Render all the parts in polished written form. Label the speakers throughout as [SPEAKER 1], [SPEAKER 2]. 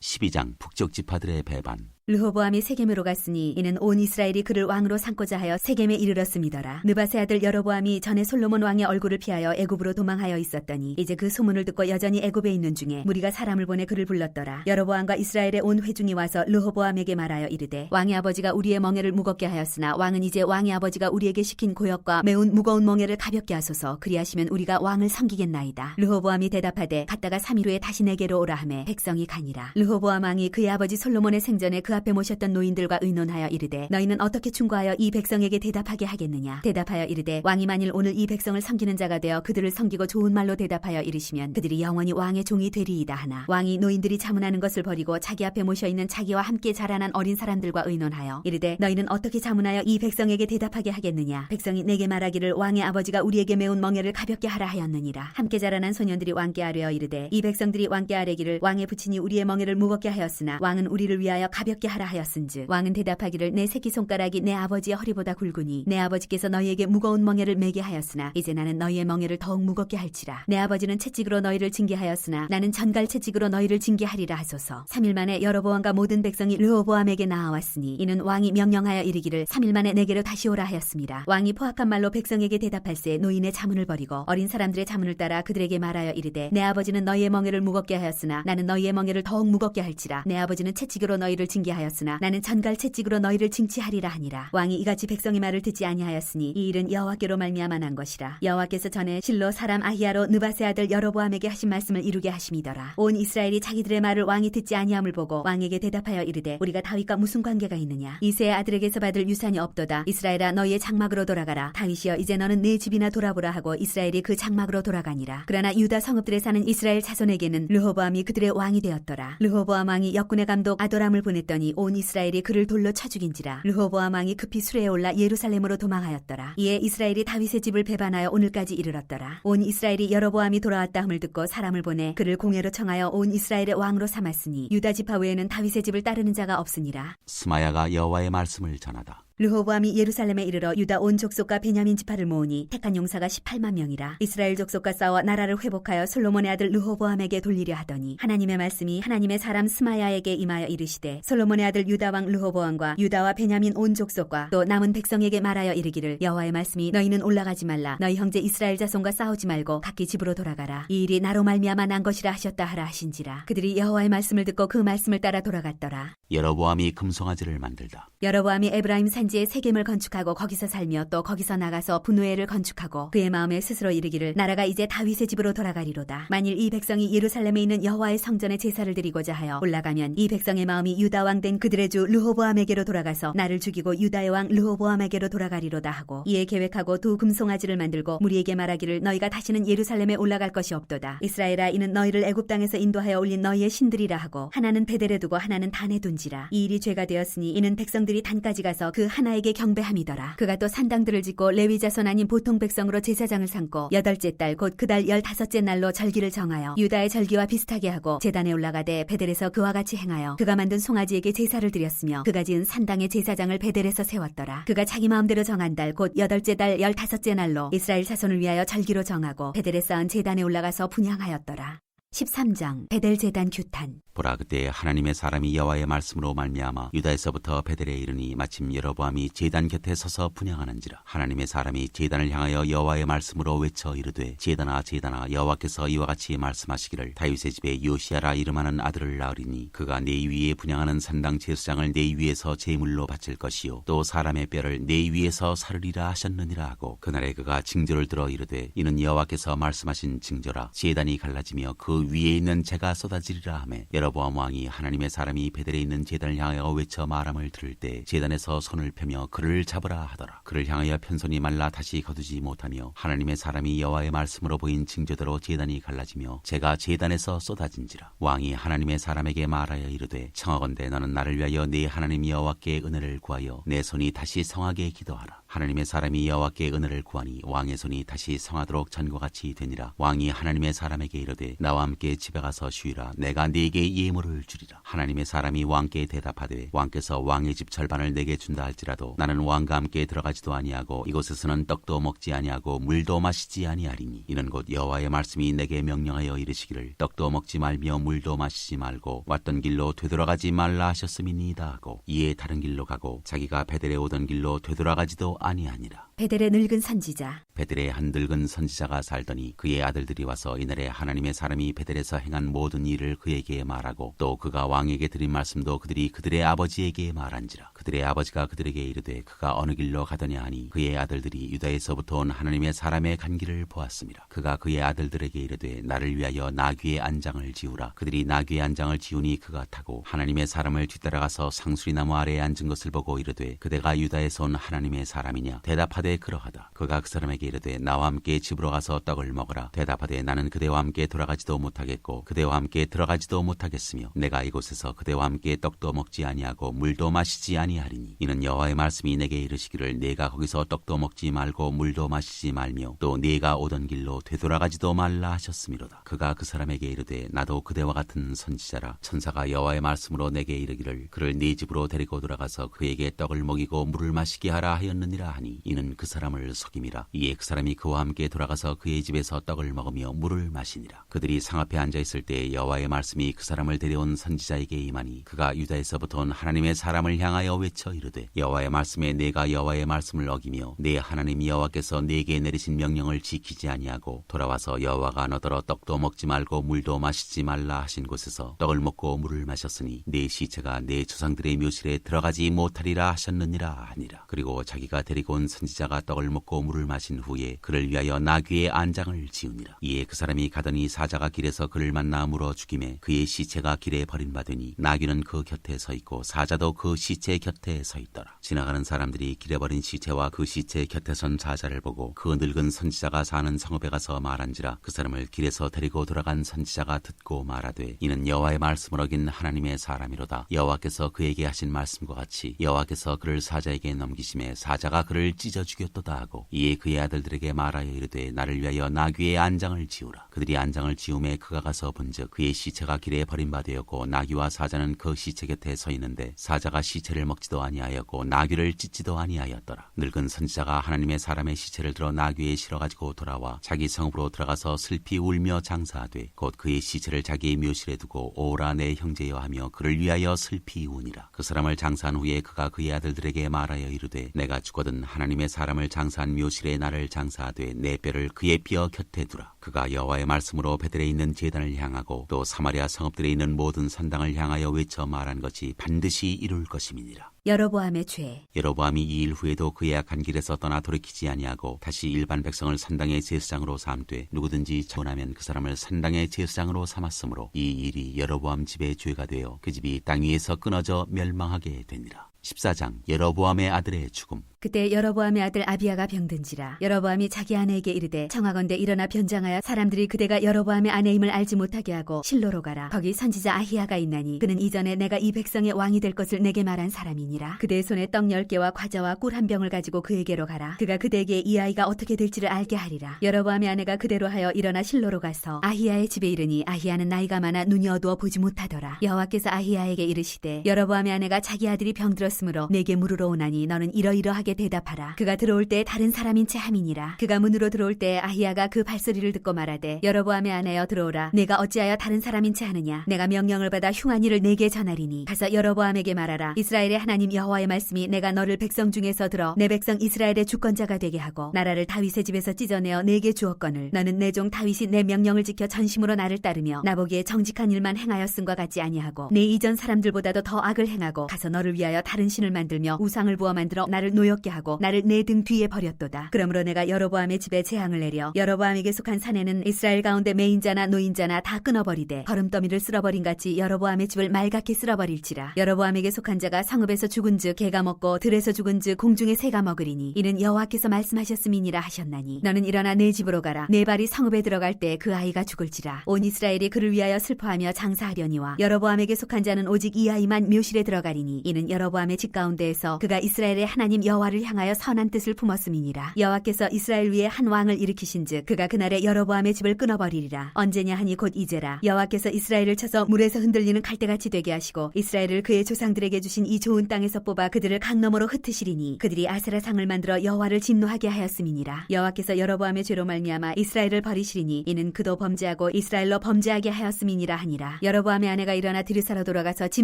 [SPEAKER 1] 12장 북쪽 지파들의 배반.
[SPEAKER 2] 르호보암이 세겜으로 갔으니 이는 온 이스라엘이 그를 왕으로 삼고자 하여 세겜에 이르렀음이더라. 느밧의 아들 여로보암이 전에 솔로몬 왕의 얼굴을 피하여 애굽으로 도망하여 있었더니 이제 그 소문을 듣고 여전히 애굽에 있는 중에 무리가 사람을 보내 그를 불렀더라. 여로보암과 이스라엘의 온 회중이 와서 르호보암에게 말하여 이르되 왕의 아버지가 우리의 멍에를 무겁게 하였으나 왕은 이제 왕의 아버지가 우리에게 시킨 고역과 매운 무거운 멍에를 가볍게 하소서. 그리하시면 우리가 왕을 섬기겠나이다. 르호보암이 대답하되 갔다가 3일 후에 다시 내게로 오라 하매 백성이 가니라. 르호보암 왕이 그의 아버지 솔로몬의 생전에 그 앞에 모셨던 노인들과 의논하여 이르되 너희는 어떻게 충고하여 이 백성에게 대답하게 하겠느냐. 대답하여 이르되 왕이 만일 오늘 이 백성을 섬기는 자가 되어 그들을 섬기고 좋은 말로 대답하여 이르시면 그들이 영원히 왕의 종이 되리이다 하나 왕이 노인들이 자문하는 것을 버리고 자기 앞에 모셔있는 자기와 함께 자라난 어린 사람들과 의논하여 이르되 너희는 어떻게 자문하여 이 백성에게 대답하게 하겠느냐. 백성이 내게 말하기를 왕의 아버지가 우리에게 매운 멍에를 가볍게 하라 하였느니라. 함께 자라난 소년들이 왕께 아뢰어 이르되 이 백성들이 왕께 아뢰기를 왕의 부친이 우리의 멍에를 무겁게 하였으나 왕은 우리를 위하여 가볍게 하라 하였은즉 왕은 대답하기를 내 새끼손가락이 내 아버지의 허리보다 굵으니 내 아버지께서 너희에게 무거운 멍에를 매게 하였으나 이제 나는 너희의 멍에를 더욱 무겁게 할지라. 내 아버지는 채찍으로 너희를 징계하였으나 나는 전갈 채찍으로 너희를 징계하리라 하소서. 3일 만에 여로보암과 모든 백성이 르호보암에게 나아왔으니 이는 왕이 명령하여 이르기를 3일 만에 내게로 다시 오라 하였습니다. 왕이 포악한 말로 백성에게 대답할새 노인의 자문을 버리고 어린 사람들의 자문을 따라 그들에게 말하여 이르되 내 아버지는 너희의 멍에를 무겁게 하였으나 나는 너희의 멍에를 더욱 무겁게 할지라. 내 아버지는 채찍으로 너희를 징계하였으나 나는 전갈 채찍으로 너희를 징치하리라 하니라. 왕이 이같이 백성의 말을 듣지 아니하였으니 이 일은 여호와께로 말미암아 난 것이라. 여호와께서 전에 실로 사람 아히야로 느밧의 아들 여로보암에게 하신 말씀을 이루게 하심이더라. 온 이스라엘이 자기들의 말을 왕이 듣지 아니함을 보고 왕에게 대답하여 이르되 우리가 다윗과 무슨 관계가 있느냐. 이새의 아들에게서 받을 유산이 없도다. 이스라엘아 너희의 장막으로 돌아가라. 다윗이여 이제 너는 내 집이나 돌아보라 하고 이스라엘이 그 장막으로 돌아가니라. 그러나 유다 성읍들에 사는 이스라엘 자손에게는 르호보암이 그들의 왕이 되었더라. 르호보암 왕이 역군의 감독 아도람을 보냈더니 온 이스라엘이 그를 돌로 쳐 죽인지라. 르호보암 왕이 급히 수레에 올라 예루살렘으로 도망하였더라. 이에 이스라엘이 다윗의 집을 배반하여 오늘까지 이르렀더라. 온 이스라엘이 여로보암이 돌아왔다 함을 듣고 사람을 보내 그를 공회로 청하여 온 이스라엘의 왕으로 삼았으니 유다 지파 외에는 다윗의 집을 따르는 자가 없으니라.
[SPEAKER 1] 스마야가 여호와의 말씀을 전하다.
[SPEAKER 2] 르호보암이 예루살렘에 이르러 유다 온 족속과 베냐민 지파를 모으니 택한 용사가 18만 명이라. 이스라엘 족속과 싸워 나라를 회복하여 솔로몬의 아들 르호보암에게 돌리려 하더니 하나님의 말씀이 하나님의 사람 스마야에게 임하여 이르시되 솔로몬의 아들 유다 왕 르호보암과 유다와 베냐민 온 족속과 또 남은 백성에게 말하여 이르기를 여호와의 말씀이 너희는 올라가지 말라. 너희 형제 이스라엘 자손과 싸우지 말고 각기 집으로 돌아가라. 이 일이 나로 말미암아 난 것이라 하셨다 하라 하신지라. 그들이 여호와의 말씀을 듣고 그 말씀을 따라 돌아갔더라.
[SPEAKER 1] 여로보암이 금송아지를 만들다.
[SPEAKER 2] 여로보암이 에브라임 산지에 세겜을 건축하고 거기서 살며 또 거기서 나가서 분우엘을 건축하고 그의 마음에 스스로 이르기를 나라가 이제 다윗의 집으로 돌아가리로다. 만일 이 백성이 예루살렘에 있는 여호와의 성전에 제사를 드리고자 하여 올라가면 이 백성의 마음이 유다 왕 된 그들의 주 르호보암에게로 돌아가서 나를 죽이고 유다의 왕 르호보암에게로 돌아가리로다 하고 이에 계획하고 두 금송아지를 만들고 무리에게 말하기를 너희가 다시는 예루살렘에 올라갈 것이 없도다. 이스라엘아 이는 너희를 애굽 땅에서 인도하여 올린 너희의 신들이라 하고 하나는 베델에 두고 하나는 단에 둔지라. 이 일이 죄가 되었으니 이는 백성들이 단까지 가서 그 하나에게 경배함이더라. 그가 또 산당들을 짓고 레위 자손 아닌 보통 백성으로 제사장을 삼고 8째 달 곧 그 달 15째 날로 절기를 정하여 유다의 절기와 비슷하게 하고 제단에 올라가되 베델에서 그와 같이 행하여 그가 만든 송아지에게 제사를 드렸으며 그가 지은 산당의 제사장을 베델에서 세웠더라. 그가 자기 마음대로 정한 달 곧 8째 달 15째 날로 이스라엘 자손을 위하여 절기로 정하고 베델에 쌓은 제단에 올라가서 분향하였더라. 13장 베델 제단 규탄.
[SPEAKER 1] 보라 그때 하나님의 사람이 여호와의 말씀으로 말미암아 유다에서부터 베델에 이르니 마침 여로보암이 제단 곁에 서서 분향하는지라. 하나님의 사람이 제단을 향하여 여호와의 말씀으로 외쳐 이르되 제단아 제단아 여호와께서 이와 같이 말씀하시기를 다윗의 집에 요시야라 이름하는 아들을 낳으리니 그가 내 위에 분향하는 산당 제사장을 내 위에서 제물로 바칠 것이요 또 사람의 뼈를 내 위에서 사르리라 하셨느니라 하고 그날에 그가 징조를 들어 이르되 이는 여호와께서 말씀하신 징조라. 제단이 갈라지며 그 위에 있는 재가 쏟아지리라 하매 여로보암 왕이 하나님의 사람이 베델에 있는 제단을 향하여 외쳐 말함을 들을 때 제단에서 손을 펴며 그를 잡으라 하더라. 그를 향하여 편손이 말라 다시 거두지 못하며 하나님의 사람이 여호와의 말씀으로 보인 징조대로 제단이 갈라지며 재가 제단에서 쏟아진지라. 왕이 하나님의 사람에게 말하여 이르되 청하건대 너는 나를 위하여 네 하나님 여호와께 은혜를 구하여 내 손이 다시 성하게 기도하라. 하나님의 사람이 여호와께 은혜를 구하니 왕의 손이 다시 성하도록 전과 같이 되니라. 왕이 하나님의 사람에게 이르되 나와 함께 집에 가서 쉬라. 내가 네게 예물을 주리라. 하나님의 사람이 왕께 대답하되 왕께서 왕의 집 절반을 내게 준다 할지라도 나는 왕과 함께 들어가지도 아니하고 이곳에서는 떡도 먹지 아니하고 물도 마시지 아니하리니 이는 곧 여호와의 말씀이 내게 명령하여 이르시기를 떡도 먹지 말며 물도 마시지 말고 왔던 길로 되돌아가지 말라 하셨음이니이다 하고 이에 다른 길로 가고 자기가 베델에 오던 길로 되돌아가지도 아니하니라.
[SPEAKER 2] 베델의 늙은 선지자.
[SPEAKER 1] 베델에 한 늙은 선지자가 살더니 그의 아들들이 와서 이날에 하나님의 사람이 베델에서 행한 모든 일을 그에게 말하고 또 그가 왕에게 드린 말씀도 그들이 그들의 아버지에게 말한지라. 그들의 아버지가 그들에게 이르되 그가 어느 길로 가더냐 하니 그의 아들들이 유다에서부터 온 하나님의 사람의 간 길을 보았습니다. 그가 그의 아들들에게 이르되 나를 위하여 나귀의 안장을 지우라. 그들이 나귀의 안장을 지우니 그가 타고 하나님의 사람을 뒤따라가서 상수리나무 아래에 앉은 것을 보고 이르되 그대가 유다에서 온 하나님의 사람이냐. 대답하되 그러하다. 그가 그 사람에게 이르되 나와 함께 집으로 가서 떡을 먹으라. 대답하되 나는 그대와 함께 돌아가지도 못하겠고 그대와 함께 들어가지도 못하겠으며 내가 이곳에서 그대와 함께 떡도 먹지 아니하고 물도 마시지 아니하리니 이는 여호와의 말씀이 내게 이르시기를 내가 거기서 떡도 먹지 말고 물도 마시지 말며 또 네가 오던 길로 되돌아가지도 말라 하셨음이로다. 그가 그 사람에게 이르되 나도 그대와 같은 선지자라. 천사가 여호와의 말씀으로 내게 이르기를 그를 네 집으로 데리고 돌아가서 그에게 떡을 먹이고 물을 마시게 하라 하였느니라 하니 이는 그 사람을 속임이라. 이에 그 사람이 그와 함께 돌아가서 그의 집에서 떡을 먹으며 물을 마시니라. 그들이 상 앞에 앉아 있을 때 여호와의 말씀이 그 사람을 데려온 선지자에게 임하니 그가 유다에서부터 온 하나님의 사람을 향하여 외쳐 이르되 여호와의 말씀에 내가 여호와의 말씀을 어기며 내 하나님 여호와께서 내게 내리신 명령을 지키지 아니하고 돌아와서 여호와가 너더러 떡도 먹지 말고 물도 마시지 말라 하신 곳에서 떡을 먹고 물을 마셨으니 내 시체가 내 조상들의 묘실에 들어가지 못하리라 하셨느니라 하니라. 그리고 자기가 데리고 온 선지자가 떡을 먹고 물을 마신 후에 그를 위하여 나귀의 안장을 지으니라. 이에 그 사람이 가더니 사자가 길에서 그를 만나 물어 죽임에 그의 시체가 길에 버림받으니 나귀는 그 곁에 서 있고 사자도 그 시체 곁에 서 있더라. 지나가는 사람들이 길에 버린 시체와 그 시체 곁에 선 사자를 보고 그 늙은 선지자가 사는 성읍에 가서 말한지라. 그 사람을 길에서 데리고 돌아간 선지자가 듣고 말하되 이는 여호와의 말씀을 어긴 하나님의 사람이로다. 여호와께서 그에게 하신 말씀과 같이 여호와께서 그를 사자에게 넘기심에 사자가 그를 찢어 죽였도다 하고 이에 그의 아들들에게 말하여 이르되 나를 위하여 나귀의 안장을 지우라. 그들이 안장을 지우매 그가 가서 본즉 그의 시체가 길에 버림받았고 나귀와 사자는 그 시체 곁에 서 있는데 사자가 시체를 먹지도 아니하였고 나귀를 찢지도 아니하였더라. 늙은 선지자가 하나님의 사람의 시체를 들어 나귀에 실어가지고 돌아와 자기 성읍으로 들어가서 슬피 울며 장사하되 곧 그의 시체를 자기의 묘실에 두고 오라 내 형제여 하며 그를 위하여 슬피 우니라. 그 사람을 장사한 후에 그가 그의 아들들에게 말하여 이르되 내가 죽거든 하나님의 사람을 장사한 묘실에 나를 장사하되 내 뼈를 그의 뼈 곁에 두라. 그가 여호와의 말씀으로 베델에 있는 제단을 향하고 또 사마리아 성읍들에 있는 모든 산당을 향하여 외쳐 말한 것이 반드시 이룰 것임이니라.
[SPEAKER 2] 여로보암의 죄.
[SPEAKER 1] 여로보암이 이 일 후에도 그의 악한 길에서 떠나 돌이키지 아니하고 다시 일반 백성을 산당의 제사장으로 삼되 누구든지 처분하면 그 사람을 산당의 제사장으로 삼았으므로 이 일이 여로보암 집의 죄가 되어 그 집이 땅 위에서 끊어져 멸망하게 되니라. 14장 여로보암의 아들의 죽음.
[SPEAKER 2] 그때 여로보암의 아들 아비야가 병든지라. 여로보암이 자기 아내에게 이르되 청하건대 일어나 변장하여 사람들이 그대가 여로보암의 아내임을 알지 못하게 하고 실로로 가라. 거기 선지자 아히야가 있나니 그는 이전에 내가 이 백성의 왕이 될 것을 내게 말한 사람이니라. 그대의 손에 떡 10개와 과자와 꿀 한 병을 가지고 그에게로 가라. 그가 그대에게 이 아이가 어떻게 될지를 알게 하리라. 여로보암의 아내가 그대로 하여 일어나 실로로 가서 아히야의 집에 이르니 아히야는 나이가 많아 눈이 어두워 보지 못하더라. 여호와께서 아히야에게 이르시되 여로보암의 아내가 자기 아들이 병들었으므로 내게 물으러 오나니 너는 이러이러하게 대답하라. 그가 들어올 때 다른 사람인 채 함이니라. 그가 문으로 들어올 때 아히야가 그 발소리를 듣고 말하되 여로보암의 아내여 들어오라. 내가 어찌하여 다른 사람인 채 하느냐. 내가 명령을 받아 흉한 일을 내게 전하리니 가서 여로보암에게 말하라. 이스라엘의 하나님 여호와의 말씀이 내가 너를 백성 중에서 들어 내 백성 이스라엘의 주권자가 되게 하고 나라를 다윗의 집에서 찢어내어 내게 주었거늘 너는 내 종 다윗이 내 명령을 지켜 전심으로 나를 따르며 나보기에 정직한 일만 행하였음과 같지 아니하고 내 이전 사람들보다도 더 악을 행하고 가서 너를 위하여 다른 신을 만들며 우상을 부어 만들어 나를 노엽게 하고 나를 내 등 뒤에 버렸도다. 그러므로 내가 여로보암의 집에 재앙을 내려 여로보암에게 속한 사내는 이스라엘 가운데 매인자나 노인자나 다 끊어버리되 거름더미를 쓸어버린 같이 여로보암의 집을 말갛게 쓸어버릴지라. 여로보암에게 속한 자가 성읍에서 죽은즉 개가 먹고 들에서 죽은즉 공중의 새가 먹으리니 이는 여호와께서 말씀하셨음이니라 하셨나니 너는 일어나 내 집으로 가라. 내 발이 성읍에 들어갈 때 그 아이가 죽을지라. 온 이스라엘이 그를 위하여 슬퍼하며 장사하려니와 여로보암에게 속한 자는 오직 이 아이만 묘실에 들어가리니 이는 여로보암의 집 가운데에서 그가 이스라엘의 하나님 여호와를 여호와를 향하여 선한 뜻을 품었음이니라. 여호와께서 이스라엘 위에 한 왕을 일으키신즉 그가 그날에 여로보암의 집을 끊어버리리라. 언제냐 하니 곧 이제라. 여호와께서 이스라엘을 쳐서 물에서 흔들리는 갈대같이 되게 하시고 이스라엘을 그의 조상들에게 주신 이 좋은 땅에서 뽑아 그들을 강 너머로 흩으시리니 그들이 아세라 상을 만들어 여호와를 진노하게 하였음이니라. 여호와께서 여로보암의 죄로 말미암아 이스라엘을 버리시리니 이는 그도 범죄하고 이스라엘로 범죄하게 하였음이니라 하니라. 여로보암의 아내가 일어나 드르사로 돌아가서 집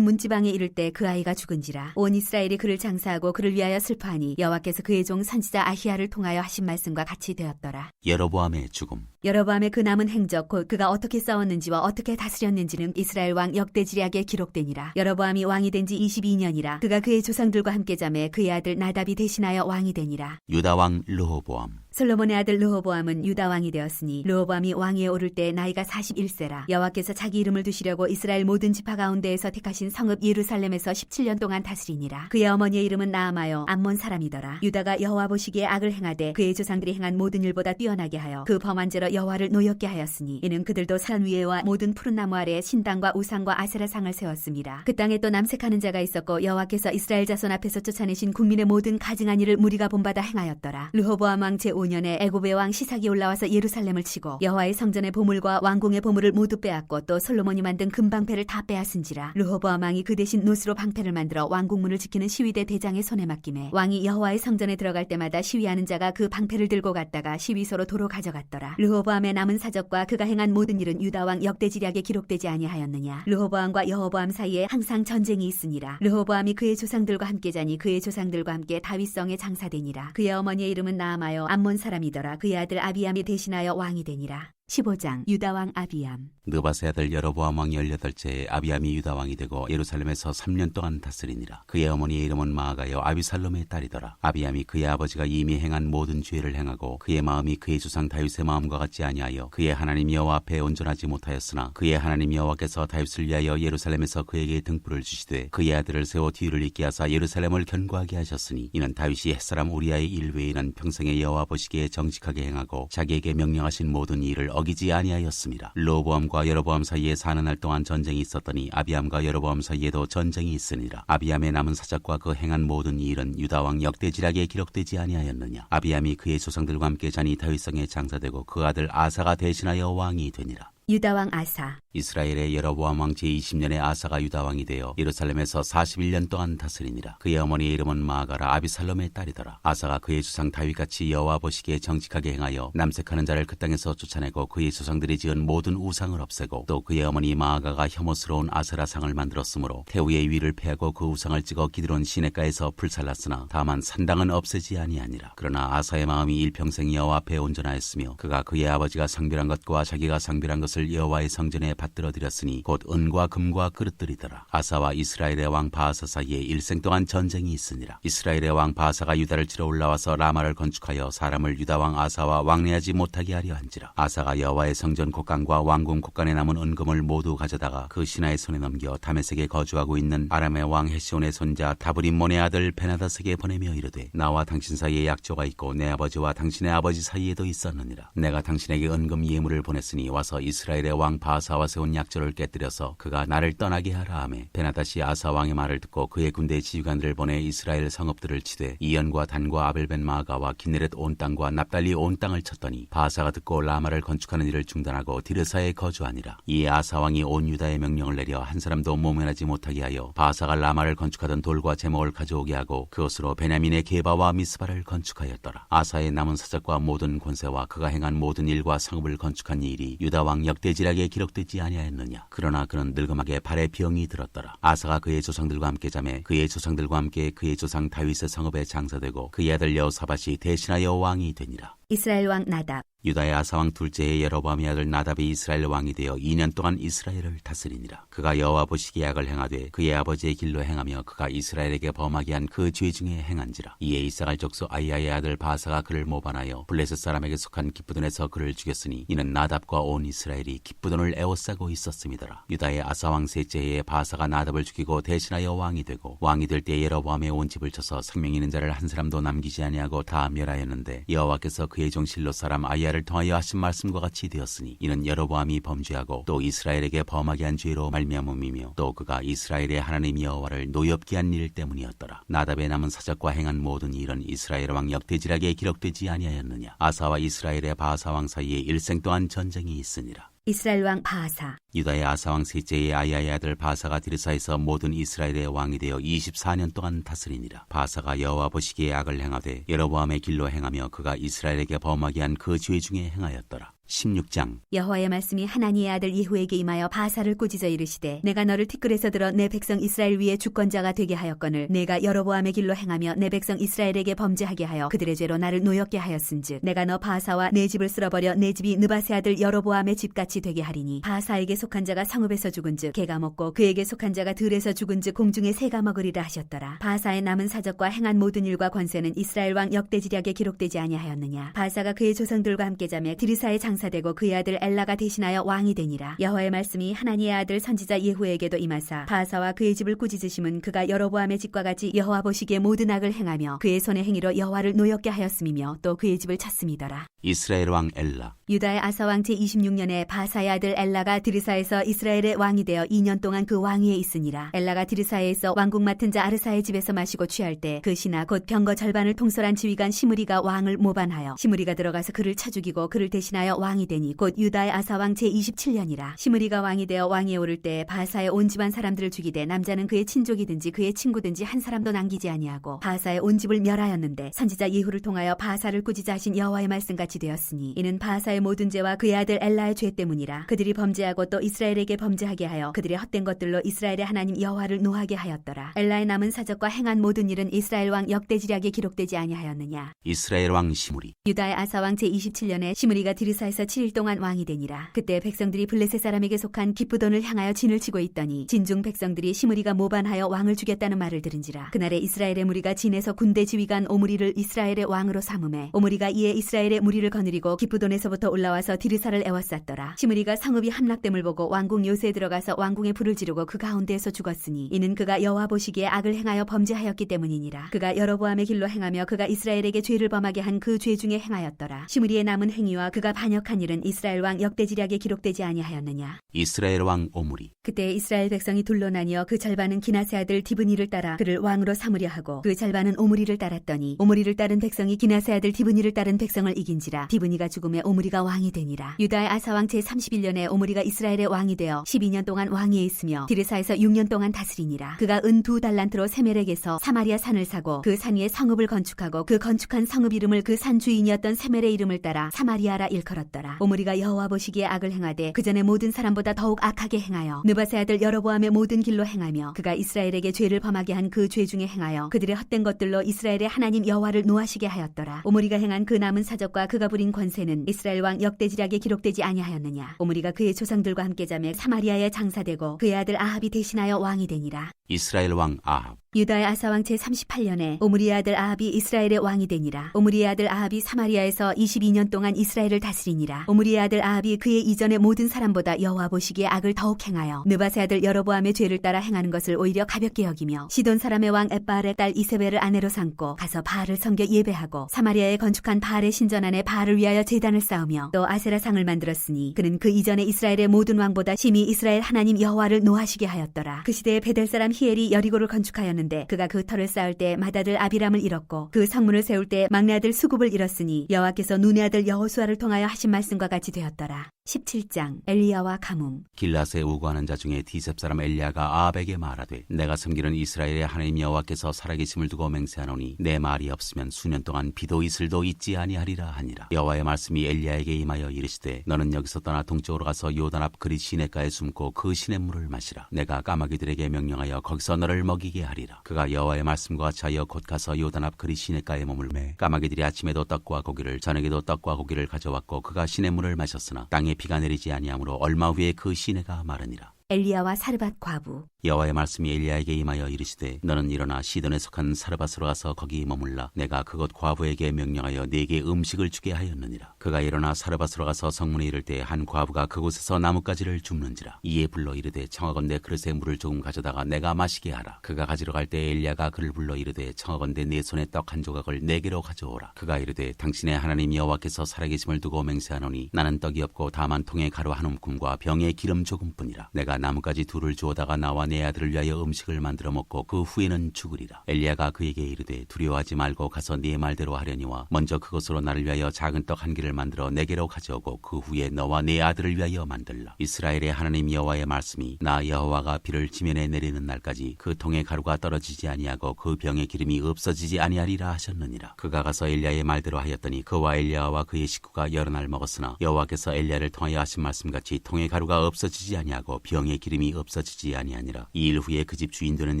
[SPEAKER 2] 문지방에 이를 때 그 아이가 죽은지라. 온 이스라엘이 그를 장사하고 그를 위하여 슬퍼하니 여호와께서 그의 종 선지자 아히야를 통하여 하신 말씀과 같이 되었더라.
[SPEAKER 1] 여로보암의 죽음.
[SPEAKER 2] 여로보암의 그 남은 행적 곧 그가 어떻게 싸웠는지와 어떻게 다스렸는지는 이스라엘 왕 역대지략에 기록되니라. 여로보암이 왕이 된 지 22년이라. 그가 그의 조상들과 함께 잠에 그의 아들 나답이 대신하여 왕이 되니라.
[SPEAKER 1] 유다 왕 르호보암.
[SPEAKER 2] 솔로몬의 아들 르호보암은 유다 왕이 되었으니 르호보암이 왕위에 오를 때 나이가 41세라. 여호와께서 자기 이름을 두시려고 이스라엘 모든 지파 가운데에서 택하신 성읍 예루살렘에서 17년 동안 다스리니라. 그의 어머니의 이름은 나아마요 암몬 사람이더라. 유다가 여호와 보시기에 악을 행하되 그의 조상들이 행한 모든 일보다 뛰어나게 하여 그 범한 죄로 여호와를 노엽게 하였으니 이는 그들도 산 위에와 모든 푸른 나무 아래에 신당과 우상과 아세라 상을 세웠습니다. 그 땅에 또 남색하는 자가 있었고 여호와께서 이스라엘 자손 앞에서 쫓아내신 국민의 모든 가증한 일을 무리가 본받아 행하였더라. 르호보암 왕 제5년에 애굽의 왕 시삭이 올라와서 예루살렘을 치고 여호와의 성전의 보물과 왕궁의 보물을 모두 빼앗고 또 솔로몬이 만든 금방패를 다 빼앗은지라. 르호보암 왕이 그 대신 노스로 방패를 만들어 왕궁문을 지키는 시위대 대장의 손에 맡기매 왕이 여호와의 성전에 들어갈 때마다 시위하는 자가 그 방패를 들고 갔다가 시위소로 도로 가져갔더라. 르호보암의 남은 사적과 그가 행한 모든 일은 유다 왕 역대지략에 기록되지 아니하였느냐. 르호보암과 여호보암 사이에 항상 전쟁이 있으니라. 르호보암이 그의 조상들과 함께 자니 그의 조상들과 함께 다윗성에 장사되니라. 그의 어머니의 이름은 나아마요 암몬 사람이더라. 그의 아들 아비암이 대신하여 왕이 되니라. 15장 유다 왕 아비암.
[SPEAKER 1] 느바세 아들 여로보암 왕 18제에 아비암이 유다 왕이 되고 예루살렘에서 3년 동안 다스리니라. 그의 어머니의 이름은 마아가요 아비살롬의 딸이더라. 아비암이 그의 아버지가 이미 행한 모든 죄를 행하고 그의 마음이 그의 조상 다윗의 마음과 같지 아니하여 그의 하나님 여호와 앞에 온전하지 못하였으나 그의 하나님 여호와께서 다윗을 위하여 예루살렘에서 그에게 등불을 주시되 그의 아들을 세워 뒤를 잇게 하사 예루살렘을 견고하게 하셨으니 이는 다윗이 햇사람 우리아의 일 외에는 평생에 여호와 보시기에 정직하게 행하고 자기에게 명령하신 모든 일을 어기지 아니하였습니다. 르호보암과 여로보암 사이에 4년 동안 전쟁이 있었더니 아비암과 여로보암 사이에도 전쟁이 있으니라. 아비암의 남은 사적과 그 행한 모든 일은 유다 왕 역대지략에 기록되지 아니하였느냐. 아비암이 그의 조상들과 함께 자니 다윗성에 장사되고 그 아들 아사가 대신하여 왕이 되니라.
[SPEAKER 2] 유다 왕 아사.
[SPEAKER 1] 이스라엘의 여로보암 왕 제20년에 아사가 유다 왕이 되어 예루살렘에서 41년 동안 다스리니라. 그의 어머니의 이름은 마아가라 아비살롬의 딸이더라. 아사가 그의 조상 다윗같이 여호와 보시기에 정직하게 행하여 남색하는 자를 그 땅에서 쫓아내고 그의 조상들이 지은 모든 우상을 없애고 또 그의 어머니 마아가가 혐오스러운 아세라상을 만들었으므로 태우의 위를 패하고 그 우상을 찍어 기드론 시냇가에서 불살랐으나 다만 산당은 없애지 아니하니라. 그러나 아사의 마음이 일평생 여호와 앞에 온전하였으며 그가 그의 아버지가 상별한 것과 자기가 상별한 것을 여호와의 성전에 받들어 드렸으니 곧 은과 금과 그릇들이더라. 아사와 이스라엘의 왕 바하사 사이에 일생 동안 전쟁이 있으니라. 이스라엘의 왕 바하사가 유다를 치러 올라와서 라마를 건축하여 사람을 유다 왕 아사와 왕래하지 못하게 하려 한지라. 아사가 여호와의 성전 곳간과 왕궁 곳간에 남은 은금을 모두 가져다가 그 신하의 손에 넘겨 다메섹에 거주하고 있는 아람의 왕 헤시온의 손자 다브림몬의 아들 베나다스에게 보내며 이르되 나와 당신 사이에 약조가 있고 내 아버지와 당신의 아버지 사이에도 있었느니라. 내가 당신에게 은금 예물을 보냈으니 와서 이스라엘의 왕 바하사와 세운 약조를 깨뜨려서 그가 나를 떠나게 하라 하매 베나다시 아사 왕의 말을 듣고 그의 군대 지휘관들을 보내 이스라엘 성읍들을 치되 이연과 단과 아벨벤 마아가와 기네렛 온 땅과 납달리 온 땅을 쳤더니 바하사가 듣고 라마를 건축하는 일을 중단하고 디르사에 거주하니라. 이에 아사 왕이 온 유다에 명령을 내려 한 사람도 모면하지 못하게 하여 바하사가 라마를 건축하던 돌과 제목을 가져오게 하고 그것으로 베냐민의 게바와 미스바를 건축하였더라. 아사의 남은 사적과 모든 권세와 그가 행한 모든 일과 성읍을 건축한 일이 유다 왕 역대지략에 기록되지 아니하였느냐. 그러나 그는 늙음하게 발에 병이 들었더라. 아사가 그의 조상들과 함께 잠에 그의 조상들과 함께 그의 조상 다윗의 성읍에 장사되고 그의 아들 여호사밧이 대신하여 왕이 되니라.
[SPEAKER 2] 이스라엘 왕 나답.
[SPEAKER 1] 유다의 아사왕 둘째의 여로보암의 아들 나답이 이스라엘 왕이 되어 2년 동안 이스라엘을 다스리니라. 그가 여호와 보시기에 악을 행하되 그의 아버지의 길로 행하며 그가 이스라엘에게 범하게 한 그 죄 중에 행한지라. 이에 이사갈 족속 아이야의 아들 바사가 그를 모반하여 블레셋 사람에게 속한 기브돈에서 그를 죽였으니 이는 나답과 온 이스라엘이 기브돈을 애워싸고 있었음이더라. 유다의 아사왕 셋째에 바사가 나답을 죽이고 대신하여 왕이 되고 왕이 될 때 여로보암의 온 집을 쳐서 생명 있는 자를 한 사람도 남기지 아니하고 다 멸하였는데 여호와께서 그의 종 실롯 사람 아이야를 엘리야를 통하여 하신 말씀과 같이 되었으니 이는 여로보암이 범죄하고 또 이스라엘에게 범하게 한 죄로 말미암음이며 또 그가 이스라엘의 하나님 여호와를 노엽게 한 일 때문이었더라. 나답의 남은 사적과 행한 모든 일은 이스라엘 왕 역대지략에 기록되지 아니하였느냐. 아사와 이스라엘의 바하사 왕 사이에 일생 동안 전쟁이 있으니라.
[SPEAKER 2] 이스라엘 왕 바하사.
[SPEAKER 1] 유다의 아사왕 셋째의 아야의 아들 바사가 디르사에서 모든 이스라엘의 왕이 되어 24년 동안 다스리니라. 바사가 여호와 보시기에 악을 행하되 여로보암의 길로 행하며 그가 이스라엘에게 범하게 한 그 죄 중에 행하였더라. 16장.
[SPEAKER 2] 여호와의 말씀이 하나니의 아들 예후에게 임하여 바사를 꾸짖어 이르시되 내가 너를 티끌에서 들어 내 백성 이스라엘 위에 주권자가 되게 하였거늘 내가 여로보암의 길로 행하며 내 백성 이스라엘에게 범죄하게 하여 그들의 죄로 나를 노엽게 하였은즉 내가 너 바사와 내 집을 쓸어버려 내 집이 느바세 아들 여로보암의 집같이 되게 하리니 바사에게 속한 자가 성읍에서 죽은즉 개가 먹고 그에게 속한 자가 들에서 죽은즉 공중에 새가 먹으리라 하셨더라. 바사의 남은 사적과 행한 모든 일과 권세는 이스라엘 왕 역대지략에 기록되지 아니하였느냐. 바사가 그의 조상들과 함께 자매 디르사의 장사되고 그의 아들 엘라가 대신하여 왕이 되니라. 여호와의 말씀이 하나니의 아들 선지자 예후에게도 임하사 바사와 그의 집을 꾸짖으심은 그가 여로보암의 집과 같이 여호와 보시기에 모든 악을 행하며 그의 손의 행위로 여호와를 노엽게 하였음이며 또 그의 집을 쳤음이더라.
[SPEAKER 1] 이스라엘 왕 엘라.
[SPEAKER 2] 유다의 아사왕 제26년에 바사의 아들 엘라가 디르사에서 이스라엘의 왕이 되어 2년 동안 그 왕위에 있으니라. 엘라가 디르사에서 왕국 맡은 자 아르사의 집에서 마시고 취할 때 그 신하 곧 병거 절반을 통솔한 지휘관 시므리가 왕을 모반하여 시므리가 들어가서 그를 쳐 죽이고 그를 대신하여 왕이 되니 곧 유다의 아사왕 제27년이라. 시므리가 왕이 되어 왕위에 오를 때 바사의 온 집안 사람들을 죽이되 남자는 그의 친족이든지 그의 친구든지 한 사람도 남기지 아니하고 바사의 온 집을 멸하였는데 선지자 예후를 통하여 바사를 꾸짖어 하신 여호와의 말씀같이 되었으니 이는 바사의 모든 죄와 그의 아들 엘라의 죄 때문이라. 그들이 범죄하고 또 이스라엘에게 범죄하게 하여 그들의 헛된 것들로 이스라엘의 하나님 여호와를 노하게 하였더라. 엘라의 남은 사적과 행한 모든 일은 이스라엘 왕 역대지략에 기록되지 아니하였느냐.
[SPEAKER 1] 이스라엘 왕 시므리.
[SPEAKER 2] 유다의 아사왕 제27년에 시므리가 디르사에서 7일 동안 왕이 되니라. 그때 백성들이 블레셋 사람에게 속한 기브돈을 향하여 진을 치고 있더니 진중 백성들이 시므리가 모반하여 왕을 죽였다는 말을 들은지라. 그날에 이스라엘의 무리가 진에서 군대 지휘관 오므리를 이스라엘의 왕으로 삼음해 오므리가 이에 이스라엘의 무리를 거느리고 기브돈에서부터 올라와서 디르사를 에워쌌더라. 시므리가 성읍이 함락됨을 보고 왕궁 요새에 들어가서 왕궁에 불을 지르고 그 가운데에서 죽었으니 이는 그가 여호와 보시기에 악을 행하여 범죄하였기 때문이니라. 그가 여로보암의 길로 행하며 그가 이스라엘에게 죄를 범하게 한 그 죄 중에 행하였더라. 시므리의 남은 행위와 그가 반역한 일은 이스라엘 왕 역대지략에 기록되지 아니하였느냐.
[SPEAKER 1] 이스라엘 왕 오므리.
[SPEAKER 2] 그때 이스라엘 백성이 둘로 나뉘어 그 절반은 기나세 아들 디브니를 따라 그를 왕으로 삼으려 하고 그 절반은 오므리를 따랐더니 오므리를 따른 백성이 기나세 아들 디브니를 따른 백성을 이긴지라. 디브니가 죽음에 오므리가 왕이 되니라. 유다의 아사왕 제31년에 오므리가 이스라엘의 왕이 되어 12년 동안 왕위에 있으며 디르사에서 6년 동안 다스리니라. 그가 은 2달란트로 세멜에게서 사마리아 산을 사고 그 산 위에 성읍을 건축하고 그 건축한 성읍 이름을 그 산 주인이었던 세멜의 이름을 따라 사마리아라 일컬었더라. 오므리가 여호와 보시기에 악을 행하되 그 전에 모든 사람보다 더욱 악하게 행하여 느바세 아들 여로보암의 모든 길로 행하며 그가 이스라엘에게 죄를 범하게 한 그 죄 중에 행하여 그들의 헛된 것들로 이스라엘의 하나님 여호와를 노하시게 하였더라. 오므리가 행한 그 남은 사적과 그가 부린 권세는 이스라엘 왕 역대지략에 기록되지 아니하였느냐. 오므리가 그의 조상들과 함께 자매 사마리아에 장사되고 그의 아들 아합이 대신하여 왕이 되니라.
[SPEAKER 1] 이스라엘 왕 아합.
[SPEAKER 2] 유다의 아사왕 제38년에 오므리의 아들 아합이 이스라엘의 왕이 되니라. 오므리의 아들 아합이 사마리아에서 22년 동안 이스라엘을 다스리니라. 오므리의 아들 아합이 그의 이전의 모든 사람보다 여호와 보시기에 악을 더욱 행하여 느바세 아들 여로보암의 죄를 따라 행하는 것을 오히려 가볍게 여기며 시돈 사람의 왕 엣바알의 딸 이세벨을 아내로 삼고 가서 바알을 섬겨 예배하고 사마리아에 건축한 바알의 신전 안에 바알을 위하여 제단을 쌓으며 또 아세라상을 만들었으니 그는 그 이전에 이스라엘의 모든 왕보다 심히 이스라엘 하나님 여호와를 노하시게 하였더라. 그 시대에 베델 사람 히엘이 여리고를 건축하였는데 그가 그 터를 쌓을 때 맏아들 아비람을 잃었고 그 성문을 세울 때 막내 아들 수굽을 잃었으니 여호와께서 눈의 아들 여호수아를 통하여 하신 말씀과 같이 되었더라. 17장 엘리야와 가뭄.
[SPEAKER 1] 길라스에 우거하는 자 중에 디셉 사람 엘리야가 아합에게 말하되 내가 섬기는 이스라엘의 하나님 여호와께서 살아계심을 두고 맹세하노니 내 말이 없으면 수년 동안 비도 이슬도 있지 아니하리라 하니라. 여호와의 말씀이 엘리야에게 임하여 이르시되 너는 여기서 떠나 동쪽으로 가서 요단 앞 그리 시냇가에 숨고 그 시냇물을 마시라. 내가 까마귀들에게 명령하여 거기서 너를 먹이게 하리라. 그가 여호와의 말씀과 같이 하여 곧 가서 요단 앞 그리 시냇가에 머물매 까마귀들이 아침에도 떡과 고기를 저녁에도 떡과 고기를 가져왔고 그가 시냇물을 마셨으나 땅에 비가 내리지 아니하므로 얼마 후에 그 시내가 마르니라.
[SPEAKER 2] 엘리야와 사르밧 과부.
[SPEAKER 1] 여호와의 말씀이 엘리야에게 임하여 이르시되 너는 일어나 시돈에 속한 사르밧으로 가서 거기 머물라. 내가 그곳 과부에게 명령하여 네게 음식을 주게 하였느니라. 그가 일어나 사르밧으로 가서 성문에 이를 때 한 과부가 그곳에서 나뭇가지를 줍는지라. 이에 불러 이르되 청하건대 그릇에 물을 조금 가져다가 내가 마시게 하라. 그가 가지러 갈 때 엘리야가 그를 불러 이르되 청하건대 내 손에 떡 한 조각을 내게로 가져오라. 그가 이르되 당신의 하나님 여호와께서 살아계심을 두고 맹세하노니 나는 떡이 없고 다만 통에 가루 한 움큼과 병에 기름 조금뿐이라. 내가 나뭇가지 둘을 주어다가 나와 내 아들을 위하여 음식을 만들어 먹고 그 후에는 죽으리라. 엘리야가 그에게 이르되 두려워하지 말고 가서 네 말대로 하려니와 먼저 그것으로 나를 위하여 작은 떡 한 개를 만들어 내게로 가져오고 그 후에 너와 내 아들을 위하여 만들라. 이스라엘의 하나님 여호와의 말씀이 나 여호와가 비를 지면에 내리는 날까지 그 통에 가루가 떨어지지 아니하고 그 병에 기름이 없어지지 아니하리라 하셨느니라. 그가 가서 엘리야의 말대로 하였더니 그와 엘리야와 그의 식구가 여러 날 먹었으나 여호와께서 엘리야를 통하여 하신 말씀같이 통에 가루가 없어지지 아니하고 병에 기름이 없어지지 아니하니라. 이 일 후에 그 집 주인 되는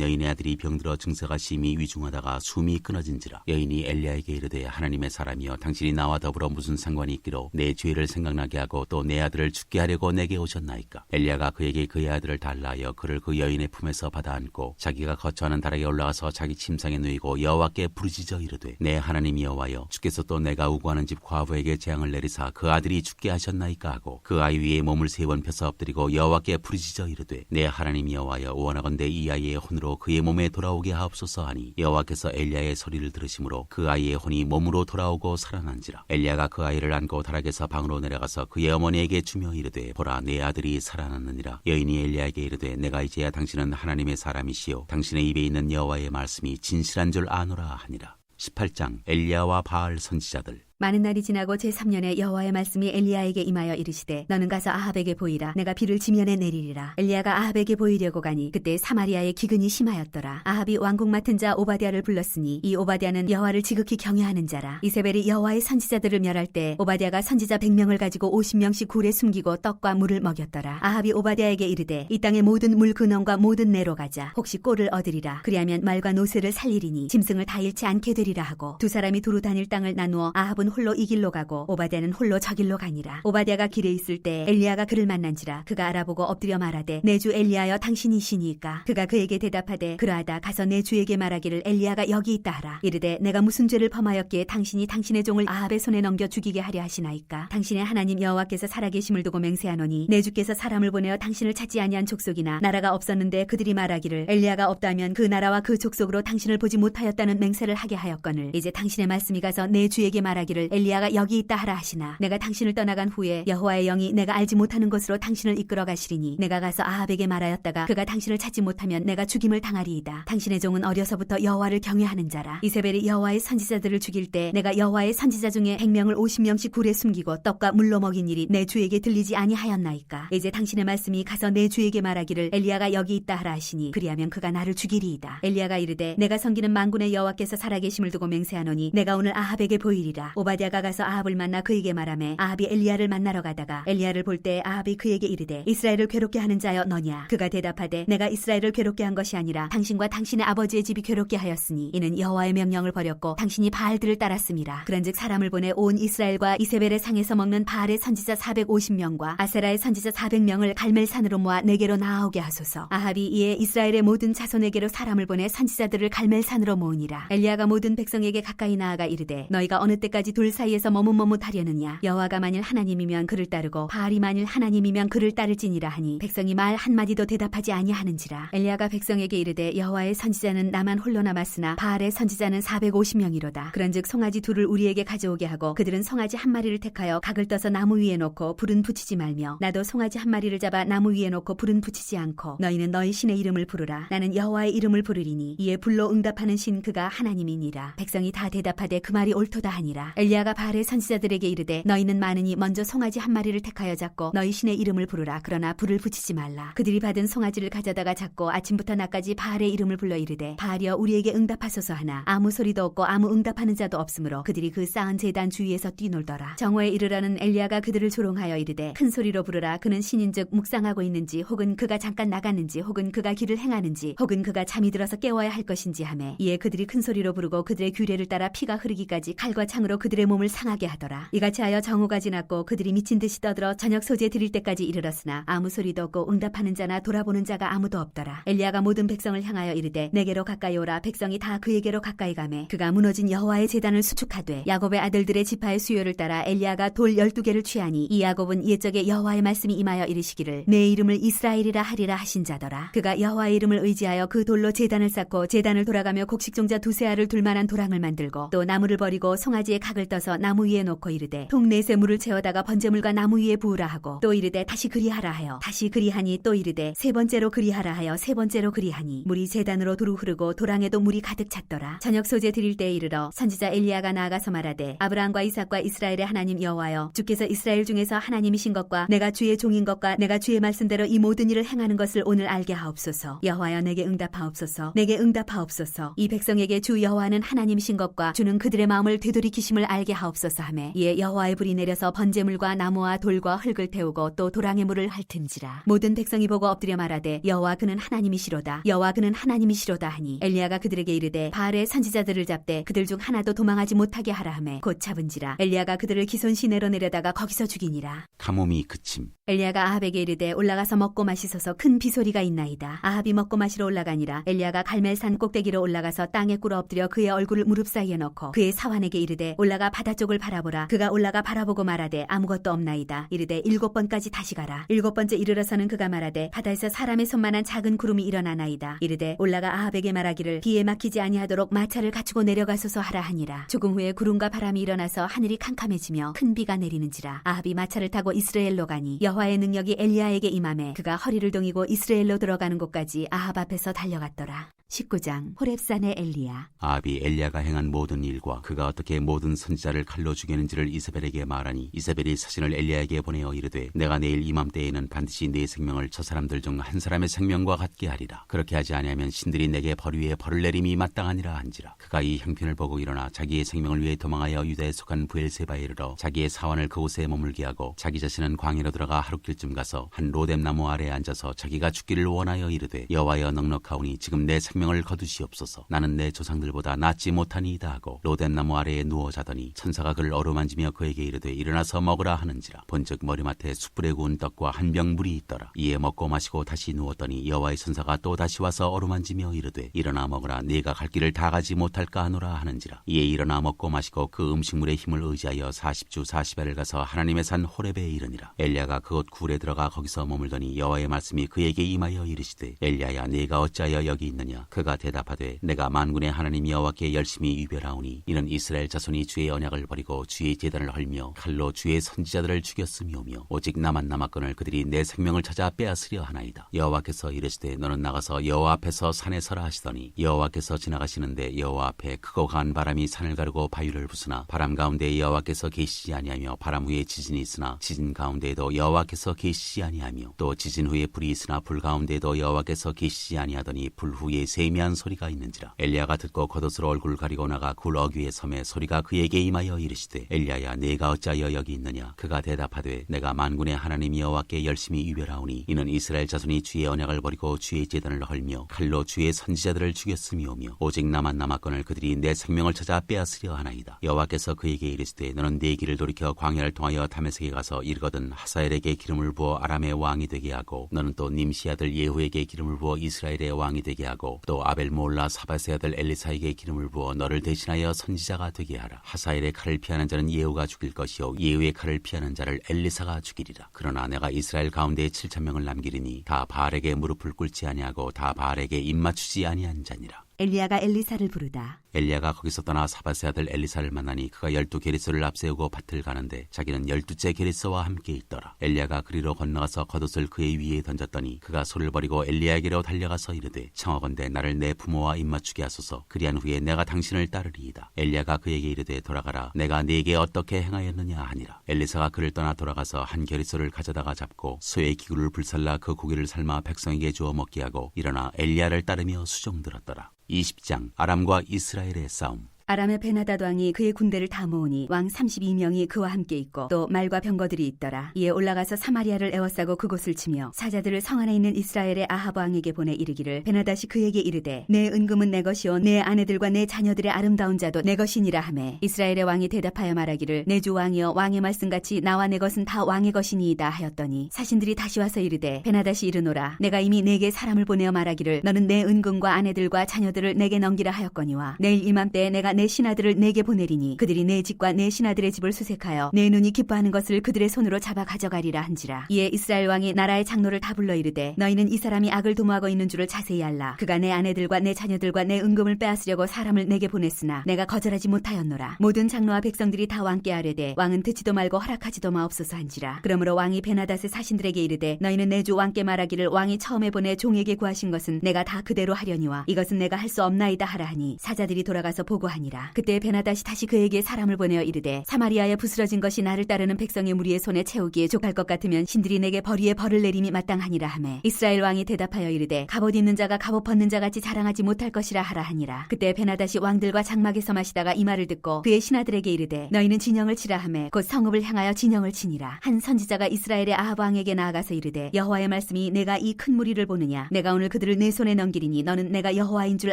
[SPEAKER 1] 여인의 아들이 병들어 증세가 심히 위중하다가 숨이 끊어진지라. 여인이 엘리야에게 이르되 하나님의 사람이여 당신이 나와 더불어 무슨 상관이 있기로 내 죄를 생각나게 하고 또 내 아들을 죽게 하려고 내게 오셨나이까. 엘리야가 그에게 그의 아들을 달라 하여 그를 그 여인의 품에서 받아 안고 자기가 거처하는 다락에 올라가서 자기 침상에 누이고 여호와께 부르짖어 이르되 내 하나님 여호와여 주께서 또 내가 우고하는 집 과부에게 재앙을 내리사 그 아들이 죽게 하셨나이까 하고 그 아이 위에 몸을 3번 펴서 엎드리고 여호와께 부르짖어 이르되 내 하나님 여호와여 원하건대 이 아이의 혼으로 그의 몸에 돌아오게 하옵소서 하니 여호와께서 엘리야의 소리를 들으심으로 그 아이의 혼이 몸으로 돌아오고 살아난지라. 엘리야가 그 아이를 안고 다락에서 방으로 내려가서 그의 어머니에게 주며 이르되 보라 내 아들이 살아났느니라. 여인이 엘리야에게 이르되 내가 이제야 당신은 하나님의 사람이시요 당신의 입에 있는 여호와의 말씀이 진실한 줄 아노라 하니라. 18장 엘리야와 바알 선지자들.
[SPEAKER 2] 많은 날이 지나고 제3년에 여호와의 말씀이 엘리야에게 임하여 이르시되 너는 가서 아합에게 보이라. 내가 비를 지면에 내리리라. 엘리야가 아합에게 보이려고 가니 그때 사마리아의 기근이 심하였더라. 아합이 왕궁 맡은 자 오바댜를 불렀으니 이 오바댜는 여호와를 지극히 경외하는 자라. 이세벨이 여호와의 선지자들을 멸할 때 오바댜가 선지자 100명을 가지고 50명씩 굴에 숨기고 떡과 물을 먹였더라. 아합이 오바댜에게 이르되 이 땅의 모든 물 근원과 모든 내로 가자. 혹시 꼴을 얻으리라. 그리하면 말과 노새를 살리리니 짐승을 다 잃지 않게 되리라 하고 두 사람이 두루 다닐 땅을 나누어 아합은 홀로 이 길로 가고 오바댜는 홀로 저 길로 가니라. 오바댜가 길에 있을 때 엘리야가 그를 만난지라. 그가 알아보고 엎드려 말하되 내 주 엘리야여 당신이시니까. 그가 그에게 대답하되 그러하다 가서 내 주에게 말하기를 엘리야가 여기 있다 하라. 이르되 내가 무슨 죄를 범하였기에 당신이 당신의 종을 아합의 손에 넘겨 죽이게 하려 하시나이까. 당신의 하나님 여호와께서 살아계심을 두고 맹세하노니 내 주께서 사람을 보내어 당신을 찾지 아니한 족속이나 나라가 없었는데 그들이 말하기를 엘리야가 없다면 그 나라와 그 족속으로 당신을 보지 못하였다는 맹세를 하게 하였거늘 이제 당신의 말씀이 가서 내 주에게 말하기를 엘리야가 여기 있다 하라 하시나 내가 당신을 떠나간 후에 여호와의 영이 내가 알지 못하는 곳으로 당신을 이끌어 가시리니 내가 가서 아합에게 말하였다가 그가 당신을 찾지 못하면 내가 죽임을 당하리이다. 당신의 종은 어려서부터 여호와를 경외하는 자라. 이세벨이 여호와의 선지자들을 죽일 때 내가 여호와의 선지자 중에 100명을 50명씩 굴에 숨기고 떡과 물로 먹인 일이 내 주에게 들리지 아니하였나이까. 이제 당신의 말씀이 가서 내 주에게 말하기를 엘리야가 여기 있다 하라 하시니 그리하면 그가 나를 죽이리이다. 엘리야가 이르되 내가 섬기는 만군의 여호와께서 살아계심을 두고 맹세하노니 내가 오늘 아합에게 보이리라. 오바댜가 가서 아합을 만나 그에게 말하매 아합이 엘리야를 만나러 가다가 엘리야를 볼 때 아합이 그에게 이르되 이스라엘을 괴롭게 하는 자여 너냐. 그가 대답하되 내가 이스라엘을 괴롭게 한 것이 아니라 당신과 당신의 아버지의 집이 괴롭게 하였으니 이는 여호와의 명령을 버렸고 당신이 바알들을 따랐음이라. 그런즉 사람을 보내 온 이스라엘과 이세벨의 상에서 먹는 바알의 선지자 450명과 아세라의 선지자 400명을 갈멜산으로 모아 내게로 나아오게 하소서. 아합이 이에 이스라엘의 모든 자손에게로 사람을 보내 선지자들을 갈멜산으로 모으니라. 엘리야가 모든 백성에게 가까이 나아가 이르되 너희가 어느 때까지 둘 사이에서 머뭇머뭇하려느냐. 여호와가 만일 하나님이면 그를 따르고 바알이 만일 하나님이면 그를 따를지니라 하니 백성이 말 한마디도 대답하지 아니하는지라. 엘리야가 백성에게 이르되 여호와의 선지자는 나만 홀로 남았으나 바알의 선지자는 450명이로다. 그런즉 송아지 둘을 우리에게 가져오게 하고 그들은 송아지 한 마리를 택하여 각을 떠서 나무 위에 놓고 불은 붙이지 말며 나도 송아지 한 마리를 잡아 나무 위에 놓고 불은 붙이지 않고 너희는 너희 신의 이름을 부르라. 나는 여호와의 이름을 부르리니 이에 불로 응답하는 신 그가 하나님이니라. 백성이 다 대답하되 그 말이 옳도다 하니라. 엘리야가 바알의 선지자들에게 이르되 너희는 많으니 먼저 송아지 한 마리를 택하여 잡고 너희 신의 이름을 부르라. 그러나 불을 붙이지 말라. 그들이 받은 송아지를 가져다가 잡고 아침부터 낮까지 바알의 이름을 불러 이르되 바알이여 우리에게 응답하소서 하나 아무 소리도 없고 아무 응답하는 자도 없으므로 그들이 그 쌓은 제단 주위에서 뛰놀더라. 정오에 이르러는 엘리야가 그들을 조롱하여 이르되 큰 소리로 부르라. 그는 신인즉 묵상하고 있는지 혹은 그가 잠깐 나갔는지 혹은 그가 길을 행하는지 혹은 그가 잠이 들어서 깨워야 할 것인지 하매 이에 그들이 큰 소리로 부르고 그들의 규례를 따라 피가 흐르기까지 칼과 창으로 그들을 그들의 몸을 상하게 하더라. 이같이 하여 정오가 지났고 그들이 미친 듯이 떠들어 저녁 소재 드릴 때까지 이르렀으나 아무 소리도 없고 응답하는 자나 돌아보는 자가 아무도 없더라. 엘리야가 모든 백성을 향하여 이르되 내게로 가까이 오라. 백성이 다 그에게로 가까이 가매 그가 무너진 여호와의 제단을 수축하되 야곱의 아들들의 지파의 수요를 따라 엘리야가 돌 12개를 취하니 이 야곱은 옛적에 여호와의 말씀이 임하여 이르시기를 내 이름을 이스라엘이라 하리라 하신 자더라. 그가 여호와의 이름을 의지하여 그 돌로 제단을 쌓고 제단을 돌아가며 곡식종자 두세 알을 둘 만한 도랑을 만들고 또 나무를 버리고 송아지의 각을 떠서 나무 위에 놓고 이르되 통 넷에 물을 채워다가 번제물과 나무 위에 부으라 하고 또 이르되 다시 그리하라 하여 다시 그리하니 또 이르되 세 번째로 그리하라 하여 세 번째로 그리하니 물이 제단으로 두루 흐르고 도랑에도 물이 가득 찼더라. 저녁 소재 드릴 때에 이르러 선지자 엘리야가 나아가서 말하되 아브라함과 이삭과 이스라엘의 하나님 여호와여 주께서 이스라엘 중에서 하나님이신 것과 내가 주의 종인 것과 내가 주의 말씀대로 이 모든 일을 행하는 것을 오늘 알게 하옵소서. 여호와여 내게 응답하옵소서. 내게 응답하옵소서. 이 백성에게 주 여호와는 하나님이신 것과 주는 그들의 마음을 되돌이키심을 알게 하옵소서 하매 이에 여호와의 불이 내려서 번제물과 나무와 돌과 흙을 태우고 또 도랑의 물을 핥은지라. 모든 백성이 보고 엎드려 말하되 여호와 그는 하나님이시로다. 여호와 그는 하나님이시로다 하니 엘리야가 그들에게 이르되 바알의 선지자들을 잡되 그들 중 하나도 도망하지 못하게 하라 하매 곧 잡은지라. 엘리야가 그들을 기손 시내로 내려다가 거기서 죽이니라.
[SPEAKER 1] 가뭄이 그침.
[SPEAKER 2] 엘리야가 아합에게 이르되 올라가서 먹고 마시소서. 큰 비소리가 있나이다. 아합이 먹고 마시러 올라가니라. 엘리야가 갈멜산 꼭대기로 올라가서 땅에 꿇어 엎드려 그의 얼굴을 무릎 사이에 넣고 그의 사환에게 이르되 올라가 바다 쪽을 바라보라. 그가 올라가 바라보고 말하되 아무것도 없나이다. 이르되 7번까지 다시 가라. 7번째 이르러서는 그가 말하되 바다에서 사람의 손만한 작은 구름이 일어나나이다. 이르되 올라가 아합에게 말하기를 비에 막히지 아니하도록 마차를 갖추고 내려가소서 하라 하니라. 조금 후에 구름과 바람이 일어나서 하늘이 캄캄해지며 큰 비가 내리는지라. 아합이 마차를 타고 이스라엘로 가니 여호와의 능력이 엘리야에게 임하매 그가 허리를 동이고 이스라엘로 들어가는 곳까지 아합 앞에서 달려갔더라. 19장 호렙산의 엘리야.
[SPEAKER 1] 아합이 엘리야가 행한 모든 일과 그가 어떻게 모든 선지자를 칼로 죽였는지를 이세벨에게 말하니 이세벨이 사신을 엘리야에게 보내어 이르되 내가 내일 이맘때에는 반드시 네 생명을 저 사람들 중 한 사람의 생명과 같게 하리라. 그렇게 하지 아니하면 신들이 내게 벌 위에 벌을 내림이 마땅하니라 한지라. 그가 이 형편을 보고 일어나 자기의 생명을 위해 도망하여 유다에 속한 부엘세바에 이르러 자기의 사환을 그곳에 머물게 하고 자기 자신은 광야로 들어가 하룻길쯤 가서 한 로뎀 나무 아래에 앉아서 자기가 죽기를 원하여 이르되 여호와여 넉넉하오니 지금 내 생명을 거두시옵소서. 나는 내 조상들보다 낫지 못하니이다 하고 로뎀 나무 아래에 누워 자더니 천사가 그를 어루만지며 그에게 이르되 일어나서 먹으라 하는지라. 본즉 머리맡에 숯불에 구운 떡과 한 병 물이 있더라. 이에 먹고 마시고 다시 누웠더니 여호와의 천사가 또 다시 와서 어루만지며 이르되 일어나 먹으라. 네가 갈 길을 다 가지 못할까 하노라 하는지라. 이에 일어나 먹고 마시고 그 음식물의 힘을 의지하여 40주 40일을 가서 하나님의 산 호렙에 이르니라. 엘리야가 그곳 굴에 들어가 거기서 머물더니 여호와의 말씀이 그에게 임하여 이르시되 엘리야야 네가 어찌하여 여기 있느냐. 그가 대답하되 내가 만군의 하나님 여호와께 열심히 유별하오니 이는 이스라엘 자손이 주의 언약을 버리고 주의 제단을 헐며 칼로 주의 선지자들을 죽였음이오며 오직 나만 남았거늘 그들이 내 생명을 찾아 빼앗으려 하나이다. 여호와께서 이르시되 너는 나가서 여호와 앞에서 산에 서라 하시더니 여호와께서 지나가시는데 여호와 앞에 크고 강한 바람이 산을 가르고 바위를 부수나 바람 가운데 여호와께서 계시지 아니하며 바람 후에 지진이 있으나 지진 가운데에도 여호와께서 계시지 아니하며 또 지진 후에 불이 있으나 불 가운데에도 여호와께서 계시지 아니하더니 불 후에 세미한 소리가 있는지라. 엘리야가 듣고 겉옷으로 얼굴을 가리고 나가 굴 어귀에 섬에 소리가 그에게 임하여 이르시되 엘리야야 네가 어찌하여 여기 있느냐. 그가 대답하되 내가 만군의 하나님 여호와께 열심히 유별하오니 이는 이스라엘 자손이 주의 언약을 버리고 주의 제단을 헐며 칼로 주의 선지자들을 죽였음이오며 오직 나만 남았거늘 그들이 내 생명을 찾아 빼앗으려 하나이다. 여호와께서 그에게 이르시되 너는 네 길을 돌이켜 광야를 통하여 다메섹에 가서 이르거든 하사엘에게 기름을 부어 아람의 왕이 되게 하고 너는 또 님시 아들 예후에게 기름을 부어 이스라엘의 왕이 되게 하고 또 아벨 몰라 사바세 아들 엘리사에게 기름을 부어 너를 대신하여 선지자가 되게 하라. 하사엘의 칼을 피하는 자는 예후가 죽일 것이요 예후의 칼을 피하는 자를 엘리사가 죽이리라. 그러나 내가 이스라엘 가운데 7,000명을 남기리니 다 바알에게 무릎을 꿇지 아니하고 다 바알에게 입맞추지 아니한 자니라.
[SPEAKER 2] 엘리야가 엘리사를 부르다.
[SPEAKER 1] 엘리야가 거기서 떠나 사바세 아들 엘리사를 만나니 그가 12게리스를 앞세우고 밭을 가는데 자기는 12째 게리스와 함께 있더라. 엘리야가 그리로 건너가서 겉옷을 그의 위에 던졌더니 그가 소를 버리고 엘리야에게로 달려가서 이르되 청하건대 나를 내 부모와 입맞추게 하소서. 그리한 후에 내가 당신을 따르리이다. 엘리야가 그에게 이르되 돌아가라. 내가 네게 어떻게 행하였느냐 하니라. 엘리사가 그를 떠나 돌아가서 한 게리스를 가져다가 잡고 소의 기구를 불살라 그 고기를 삶아 백성에게 주어 먹게 하고 일어나 엘리야를 따르며 수종들었더라. 20장 아람과 이스라엘의 싸움.
[SPEAKER 2] 아람의 베나닷 왕이 그의 군대를 다 모으니 왕 32명이 그와 함께 있고 또 말과 병거들이 있더라. 이에 올라가서 사마리아를 에워싸고 그곳을 치며 사자들을 성 안에 있는 이스라엘의 아합 왕에게 보내 이르기를 베나닷이 그에게 이르되 내 은금은 내 것이요 내 아내들과 내 자녀들의 아름다운 자도 내 것이니라 하매 이스라엘의 왕이 대답하여 말하기를 내 주 왕이여 왕의 말씀같이 나와 내 것은 다 왕의 것이니이다 하였더니 사신들이 다시 와서 이르되 베나닷이 이르노라 내가 이미 내게 사람을 보내어 말하기를 너는 내 은금과 아내들과 자녀들을 내게 넘기라 하였거니와 내일 이맘때에 내가 내 신하들을 내게 보내리니 그들이 내 집과 내 신하들의 집을 수색하여 내 눈이 기뻐하는 것을 그들의 손으로 잡아 가져가리라 한지라. 이에 이스라엘 왕이 나라의 장로를 다 불러 이르되 너희는 이 사람이 악을 도모하고 있는 줄을 자세히 알라. 그가 내 아내들과 내 자녀들과 내 은금을 빼앗으려고 사람을 내게 보냈으나 내가 거절하지 못하였노라. 모든 장로와 백성들이 다 왕께 아뢰되 왕은 듣지도 말고 허락하지도 마옵소서 한지라. 그러므로 왕이 베나닷의 사신들에게 이르되 너희는 내 주 왕께 말하기를 왕이 처음에 보내 종에게 구하신 것은 내가 다 그대로 하려니와 이것은 내가 할 수 없나이다 하라 하니 사자들이 돌아가서 보고하니라. 그때 베나닷이 다시 그에게 사람을 보내어 이르되 사마리아에 부스러진 것이 나를 따르는 백성의 무리의 손에 채우기에 족할 것 같으면 신들이 내게 벌이에 벌을 내림이 마땅하니라 하매 이스라엘 왕이 대답하여 이르되 갑옷 입는 자가 갑옷 벗는 자같이 자랑하지 못할 것이라 하라 하니라. 그때 베나닷이 왕들과 장막에서 마시다가 이 말을 듣고 그의 신하들에게 이르되 너희는 진영을 치라 하매 곧 성읍을 향하여 진영을 치니라. 한 선지자가 이스라엘의 아합 왕에게 나아가서 이르되 여호와의 말씀이 내가 이 큰 무리를 보느냐 내가 오늘 그들을 내 손에 넘기리니 너는 내가 여호와인 줄